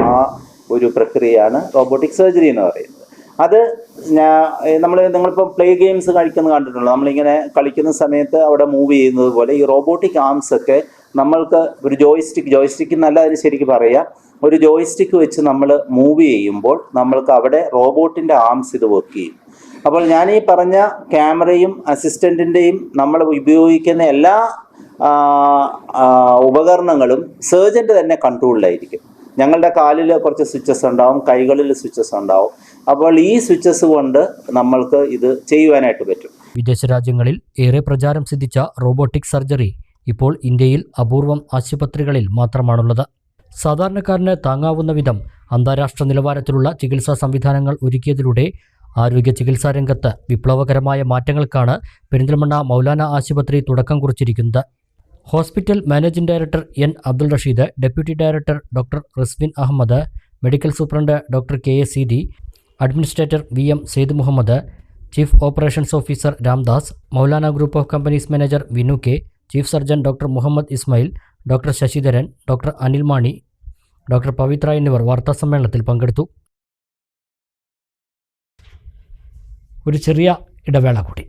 [SPEAKER 17] ആ ഒരു പ്രക്രിയയാണ് റോബോട്ടിക് സർജറി എന്ന് പറയുന്നത്. അത് നിങ്ങളിപ്പോൾ പ്ലേ ഗെയിംസ് കണ്ടിട്ടുണ്ടോ? നമ്മളിങ്ങനെ കളിക്കുന്ന സമയത്ത് അവിടെ മൂവ് ചെയ്യുന്നത് പോലെ ഈ റോബോട്ടിക് ആംസ് ഒക്കെ നമ്മൾക്ക് ഒരു ജോയ്സ്റ്റിക്ക് എന്നല്ല അതിന് ശരിക്കും പറയാം, ഒരു ജോയ്സ്റ്റിക്ക് വെച്ച് നമ്മൾ മൂവ് ചെയ്യുമ്പോൾ നമ്മൾക്ക് അവിടെ റോബോട്ടിൻ്റെ ആംസ് ഇത് വർക്ക് ചെയ്യും. അപ്പോൾ ഞാൻ ഈ പറഞ്ഞ ക്യാമറയും അസിസ്റ്റൻറ്റിൻ്റെയും നമ്മൾ ഉപയോഗിക്കുന്ന എല്ലാ ഉപകരണങ്ങളും സർജൻ്റെ തന്നെ കൺട്രോളിലായിരിക്കും. ഞങ്ങളുടെ കാലിൽ കുറച്ച് സ്വിച്ചസ് ഉണ്ടാവും, കൈകളിൽ സ്വിച്ചസ് ഉണ്ടാവും. അപ്പോൾ ഈ സ്വിച്ചസ് കൊണ്ട് നമ്മൾക്ക് ഇത് ചെയ്യുവാനായിട്ട് പറ്റും.
[SPEAKER 1] വിദേശ രാജ്യങ്ങളിൽ ഏറെ പ്രചാരം സിദ്ധിച്ച റോബോട്ടിക് സർജറി ഇപ്പോൾ ഇന്ത്യയിൽ അപൂർവം ആശുപത്രികളിൽ മാത്രമാണുള്ളത്. സാധാരണക്കാരന് താങ്ങാവുന്ന വിധം അന്താരാഷ്ട്ര നിലവാരത്തിലുള്ള ചികിത്സാ സംവിധാനങ്ങൾ ഒരുക്കിയതിലൂടെ ആരോഗ്യ ചികിത്സാ രംഗത്ത് വിപ്ലവകരമായ മാറ്റങ്ങൾക്കാണ് പെരിന്തൽമണ്ണ മൗലാന ആശുപത്രി തുടക്കം കുറിച്ചിരിക്കുന്നത്. Hospital managing director N Abdul Rasheed, deputy director doctor Rizwin Ahmed, medical superintendent doctor KA Seethi, administrator VM Syed Muhammad, chief operations officer Ramdas, Maulana group of companies manager Vinu K, chief surgeon doctor Muhammad Ismail, doctor Sasidharan, doctor Anil Mani, doctor Pavithra എന്നിവർ വാർത്താസമ്മേളനത്തിൽ പങ്കെടുത്തു. ഒരു ചെറിയ ഇടവേള കൂടി.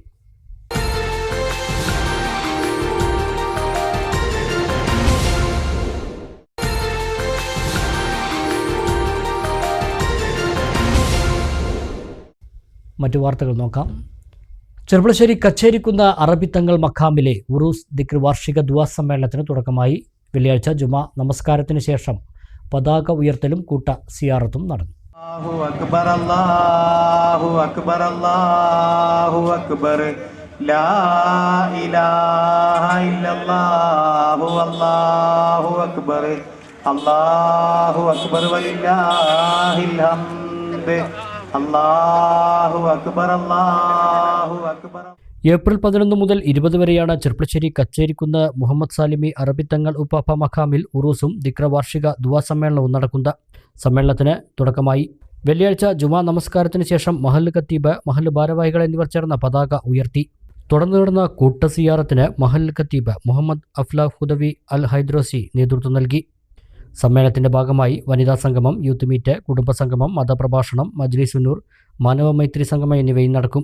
[SPEAKER 1] മറ്റു വാർത്തകൾ നോക്കാം. ചെർപ്പളശ്ശേരി കച്ചേരിക്കുന്ന് അറബിത്തങ്ങൾ മഖാമിലെ ഉറൂസ് ദിക്ർ വാർഷിക ദുആ സമ്മേളനത്തിന് തുടക്കമായി. വെള്ളിയാഴ്ച ജുമാ നമസ്കാരത്തിന് ശേഷം പതാക ഉയർത്തലും കൂട്ട സിയാറത്തും നടന്നു.
[SPEAKER 18] അല്ലാഹു അക്ബർ അല്ലാഹു അക്ബർ അല്ലാഹു അക്ബർ ലാ ഇലാഹ ഇല്ലല്ലാഹു അല്ലാഹു അക്ബർ അല്ലാഹു അക്ബർ വലില്ലാഹിൽ ഹംദ് അല്ലാഹു അക്ബർ അല്ലാഹു അക്ബർ.
[SPEAKER 1] ഏപ്രിൽ 11 മുതൽ 20 വരെയാണ് ചെർപ്പളശ്ശേരി കച്ചേരിക്കുന്ന് മുഹമ്മദ് സാലിമി അറബിത്തങ്ങൾ ഉപ്പാപ്പ മഖാമിൽ ഉറൂസും ദിക്ര വാർഷിക ദുആ സമ്മേളനവും നടക്കുന്നത്. സമ്മേളനത്തിന് തുടക്കമായി. വെള്ളിയാഴ്ച ജുമാ നമസ്കാരത്തിന് ശേഷം മഹല്ല് ഖത്തീബ്, മഹല്ല് ഭാരവാഹികൾ എന്നിവർ ചേർന്ന പതാക ഉയർത്തി. തുടർന്ന് നടന്ന കൂട്ട സിയാറത്തിന് മഹല്ല് ഖത്തീബ് മുഹമ്മദ് അഫ്ലാഹ് ഹുദവി അൽ ഹൈദ്രോസി നേതൃത്വം നൽകി. സമ്മേളനത്തിന്റെ ഭാഗമായി വനിതാ സംഗമം, യൂത്ത് മീറ്റ്, കുടുംബസംഗമം, മതപ്രഭാഷണം, മജ്ലിസുന്നൂർ, മാനവ മൈത്രി സംഗമം എന്നിവയും നടക്കും.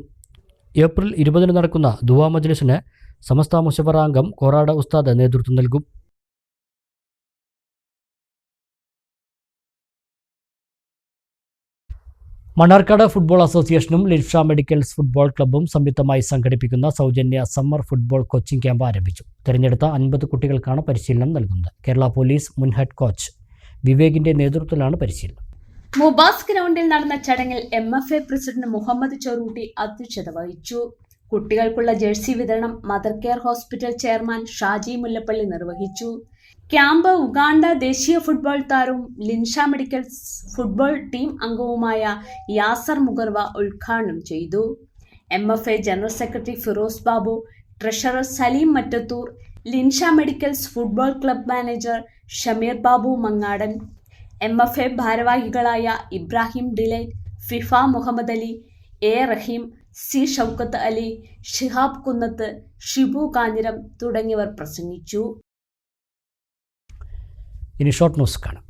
[SPEAKER 1] ഏപ്രിൽ 20 നടക്കുന്ന ദുആ മജ്ലിസിന് സമസ്ത മുശവറ അംഗം കോറാട് ഉസ്താദ് നേതൃത്വം നൽകും. മണ്ണാർക്കാട് ഫുട്ബോൾ അസോസിയേഷനും ലിൻഷ മെഡിക്കൽസ് ഫുട്ബോൾ ക്ലബ്ബും സംയുക്തമായി സംഘടിപ്പിക്കുന്ന സൗജന്യ സമ്മർ ഫുട്ബോൾ കോച്ചിംഗ് ക്യാമ്പ് ആരംഭിച്ചു. തിരഞ്ഞെടുത്ത 50 കുട്ടികൾക്കാണ് പരിശീലനം നൽകുന്നത്. കേരള പോലീസ് മുൻ ഹെഡ് കോച്ച് വിവേകിന്റെ നേതൃത്വത്തിലാണ് പരിശീലനം.
[SPEAKER 5] മുബാസ് ഗ്രൗണ്ടിൽ നടന്ന ചടങ്ങിൽ MFA പ്രസിഡന്റ് മുഹമ്മദ് ചെറൂട്ടി അധ്യക്ഷത വഹിച്ചു. കുട്ടികൾക്കുള്ള ജേഴ്സി വിതരണം mother care hospital chairman Shaji Mullappally നിർവഹിച്ചു. ക്യാമ്പ് ഉഗാണ്ട ദേശീയ ഫുട്ബോൾ താരവും ലിൻഷ മെഡിക്കൽസ് ഫുട്ബോൾ ടീം അംഗവുമായ യാസർ മുഗർവ ഉദ്ഘാടനം ചെയ്തു. MFA general secretary Firoz Babu, treasurer Saleem Mattathur, Linsha medicals football club manager Shameer Babu Mangadan, MFA ഭാരവാഹികളായ Ibrahim Delight, FIFA Muhammad Ali, A Raheem, C Shoukath Ali, Shihab Kunnath, Shibu Kanjiram തുടങ്ങിയവർ പ്രസംഗിച്ചു.
[SPEAKER 1] ഇനി ഷോർട്ട് ന്യൂസ് കാണാം.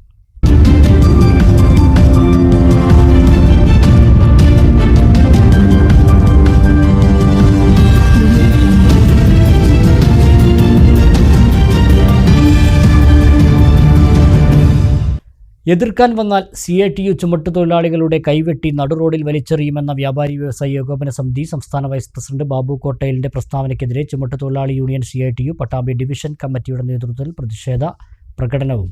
[SPEAKER 1] എതിർക്കാൻ വന്നാൽ CITU ചുമട്ടുതൊഴിലാളികളുടെ കൈവെട്ടി നടുറോഡിൽ വലിച്ചെറിയുമെന്ന വ്യാപാരി വ്യവസായി ഏകോപന സമിതി സംസ്ഥാന വൈസ് പ്രസിഡന്റ് ബാബു കോട്ടയിലിന്റെ പ്രസ്താവനയ്ക്കെതിരെ ചുമട്ടുതൊഴിലാളി യൂണിയൻ CITU പട്ടാമ്പി ഡിവിഷൻ കമ്മിറ്റിയുടെ നേതൃത്വത്തിൽ പ്രതിഷേധ പ്രകടനവും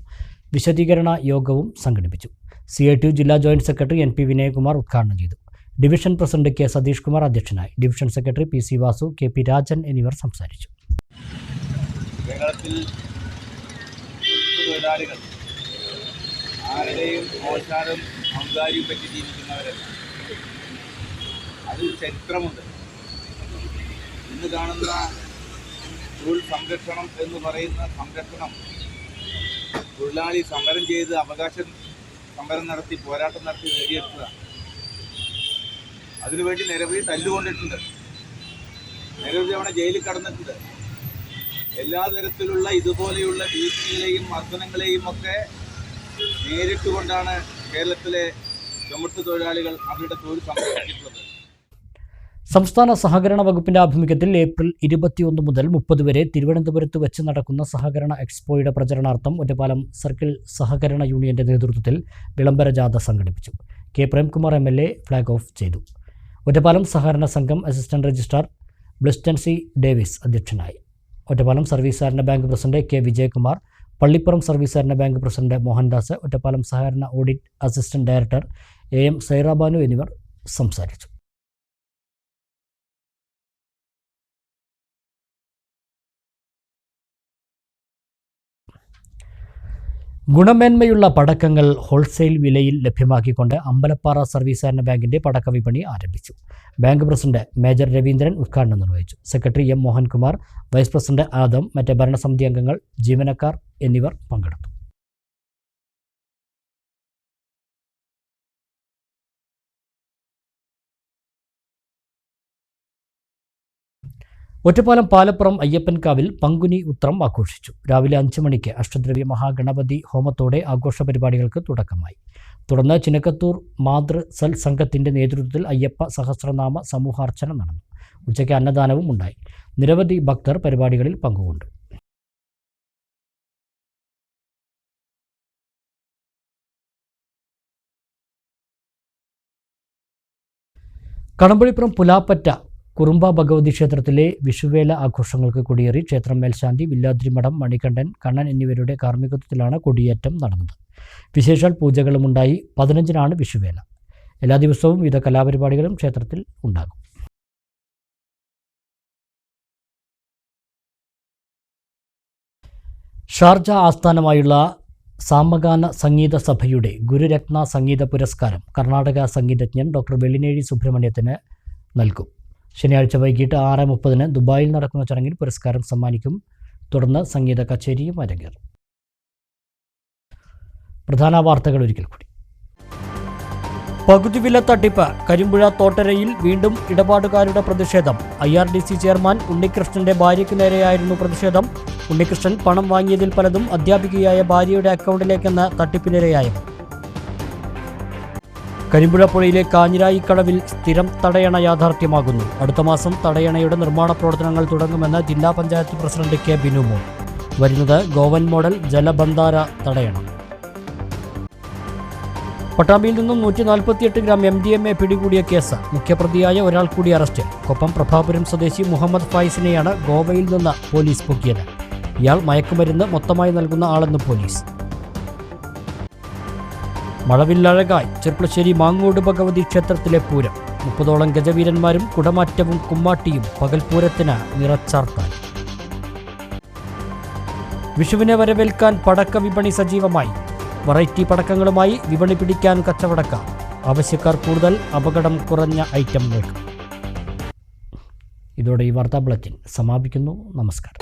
[SPEAKER 1] വിശദീകരണ യോഗവും സംഘടിപ്പിച്ചു. CITU ജില്ലാ ജോയിന്റ് സെക്രട്ടറി NP വിനയകുമാർ ഉദ്ഘാടനം ചെയ്തു. Division president K Satheesh Kumar അധ്യക്ഷനായി. Division secretary PC Vasu, KP Rajan എന്നിവർ സംസാരിച്ചു.
[SPEAKER 19] ആരുടെയും മോശാനും ഔദാര്യവും പറ്റി ജീവിക്കുന്നവരല്ല. അതിൽ ചരിത്രമുണ്ട്. ഇന്ന് കാണുന്ന തൊഴിൽ സംരക്ഷണം എന്ന് പറയുന്ന സംരക്ഷണം തൊഴിലാളി സമരം ചെയ്ത് അവകാശം സമരം നടത്തി പോരാട്ടം നടത്തി നേടിയെടുത്തതാണ്. അതിനുവേണ്ടി നിരവധി തല്ലുകൊണ്ടിട്ടുണ്ട്, നിരവധി തവണ ജയിലിൽ കടന്നിട്ടുണ്ട്. എല്ലാ തരത്തിലുള്ള ഇതുപോലെയുള്ള ഭീഷണികളെയും മർദ്ദനങ്ങളെയും ഒക്കെ നേരിട്ടുകൊണ്ടാണ് കേരളത്തിലെ ചുമട്ട് തൊഴിലാളികൾ അവരുടെ തൊഴിൽ സംരക്ഷിച്ചിട്ടുള്ളത്.
[SPEAKER 1] സംസ്ഥാന സഹകരണ വകുപ്പിന്റെ ആഭിമുഖ്യത്തിൽ ഏപ്രിൽ 21 മുതൽ 30 വരെ തിരുവനന്തപുരത്ത് വെച്ച് നടക്കുന്ന സഹകരണ എക്സ്പോയുടെ പ്രചരണാർത്ഥം ഒറ്റപ്പാലം സർക്കിൾ സഹകരണ യൂണിയന്റെ നേതൃത്വത്തിൽ വിളംബര ജാഥ സംഘടിപ്പിച്ചു. K Premkumar MLA flag off ചെയ്തു. ഒറ്റപ്പാലം സഹകരണ സംഘം അസിസ്റ്റന്റ് രജിസ്ട്രാർ ബ്ലിസ്റ്റൻ C. ഡേവിസ് അധ്യക്ഷനായി. ഒറ്റപ്പാലം സർവീസ് സഹകരണ bank president K. Vijayakumar, Pallippuram service സഹകരണ ബാങ്ക് പ്രസിഡന്റ് മോഹൻദാസ്, ഒറ്റപ്പാലം സഹകരണ audit assistant director AM Saira Banu എന്നിവർ സംസാരിച്ചു. ഗുണമേന്മയുള്ള പടക്കങ്ങൾ ഹോൾസെയിൽ വിലയിൽ ലഭ്യമാക്കിക്കൊണ്ട് അമ്പലപ്പാറ സർവീസ് സഹകരണ ബാങ്കിന്റെ പടക്ക വിപണി ആരംഭിച്ചു. ബാങ്ക് പ്രസിഡന്റ് മേജർ രവീന്ദ്രൻ ഉദ്ഘാടനം നിർവഹിച്ചു. Secretary M. Mohankumar, vice president Adam, മറ്റ് ഭരണസമിതി അംഗങ്ങൾ, ജീവനക്കാർ എന്നിവർ പങ്കെടുത്തു. ഒറ്റപ്പാലം പാലപ്പുറം അയ്യപ്പൻകാവിൽ പങ്കുനി ഉത്രം ആഘോഷിച്ചു. രാവിലെ 5 മണിക്ക് അഷ്ടദ്രവ്യ മഹാഗണപതി ഹോമത്തോടെ ആഘോഷ പരിപാടികൾക്ക് തുടക്കമായി. തുടർന്ന് ചിനക്കത്തൂർ മാതൃ സൽ സംഘത്തിന്റെ നേതൃത്വത്തിൽ അയ്യപ്പ സഹസ്രനാമ സമൂഹാർച്ചന നടന്നു. ഉച്ചയ്ക്ക് അന്നദാനവും ഉണ്ടായി. നിരവധി ഭക്തർ പരിപാടികളിൽ പങ്കുകൊണ്ടു. കടമ്പഴിപ്പുറം പുലാപ്പറ്റ കുറുമ്പ ഭഗവതി ക്ഷേത്രത്തിലെ വിഷുവേല ആഘോഷങ്ങൾക്ക് കൊടിയേറി ക്ഷേത്രം മേൽശാന്തി, വില്ലാദ്രിമഠം മണികണ്ഠൻ, കണ്ണൻ എന്നിവരുടെ കാർമ്മികത്വത്തിലാണ് കൊടിയേറ്റം നടന്നത്. വിശേഷാൽ പൂജകളുമുണ്ടായി. 15-നാണ് വിഷുവേല. എല്ലാ ദിവസവും വിവിധ കലാപരിപാടികളും ക്ഷേത്രത്തിൽ ഉണ്ടാകും. ഷാർജ ആസ്ഥാനമായുള്ള സാമഗാന സംഗീത സഭയുടെ ഗുരുരത്ന സംഗീത പുരസ്കാരം കർണാടക സംഗീതജ്ഞൻ ഡോക്ടർ വെള്ളിനേഴി സുബ്രഹ്മണ്യത്തിന് നൽകും. ശനിയാഴ്ച വൈകിട്ട് 6:30 ദുബായിൽ നടക്കുന്ന ചടങ്ങിൽ പുരസ്കാരം സമ്മാനിക്കും. തുടർന്ന് സംഗീത കച്ചേരിയും അരങ്ങേറും. പ്രധാന വാർത്തകൾ ഒരിക്കൽ കൂടി. പകുതി വില തട്ടിപ്പ്. കരിമ്പുഴ തോട്ടരയിൽ വീണ്ടും ഇടപാടുകാരുടെ പ്രതിഷേധം. IRDC ചെയർമാൻ ഉണ്ണികൃഷ്ണന്റെ ഭാര്യയ്ക്ക് നേരെയായിരുന്നു പ്രതിഷേധം. ഉണ്ണികൃഷ്ണൻ പണം വാങ്ങിയതിൽ പലതും അധ്യാപികയായ ഭാര്യയുടെ അക്കൗണ്ടിലേക്കെന്ന് തട്ടിപ്പിനിരയായവർ. കരിമ്പുഴ പുഴയിലെ കാഞ്ഞിരായിക്കടവിൽ സ്ഥിരം തടയണ യാഥാർത്ഥ്യമാകുന്നു. അടുത്ത മാസം തടയണയുടെ നിർമ്മാണ പ്രവർത്തനങ്ങൾ തുടങ്ങുമെന്ന് ജില്ലാ പഞ്ചായത്ത് പ്രസിഡന്റ് K. ബിനുമോൻ. വരുന്നത് ഗോവൻ മോഡൽ ജലബന്ധാര തടയണ. പട്ടാമ്പിയിൽ നിന്നും 148 ഗ്രാം MDMA പിടികൂടിയ കേസ്. മുഖ്യപ്രതിയായ ഒരാൾ കൂടി അറസ്റ്റിൽ. കൊപ്പം പ്രഭാപുരം സ്വദേശി മുഹമ്മദ് ഫൈസിനെയാണ് ഗോവയിൽ നിന്ന് പോലീസ് പൊക്കിയത്. ഇയാൾ മയക്കുമരുന്ന് മൊത്തമായി നൽകുന്ന ആളെന്ന് പോലീസ്. മഴവില്ലഴകായി ചെർപ്പളശ്ശേരി മാങ്ങോട് ഭഗവതി ക്ഷേത്രത്തിലെ പൂരം. 30ഓളം ഗജവീരന്മാരും കുടമാറ്റവും കുമ്മാട്ടിയും പകൽപൂരത്തിന് നിറച്ചാർത്താൻ. വിഷുവിനെ വരവേൽക്കാൻ പടക്ക വിപണി സജീവമായി. വെറൈറ്റി പടക്കങ്ങളുമായി വിപണി പിടിക്കാൻ കച്ചവടക്കാർ. ആവശ്യക്കാർ കൂടുതൽ, അപകടം കുറഞ്ഞ ഐറ്റം. ഇതോടെ ഈ വാർത്താ ബുള്ളറ്റിൻ സമാപിക്കുന്നു. നമസ്കാരം.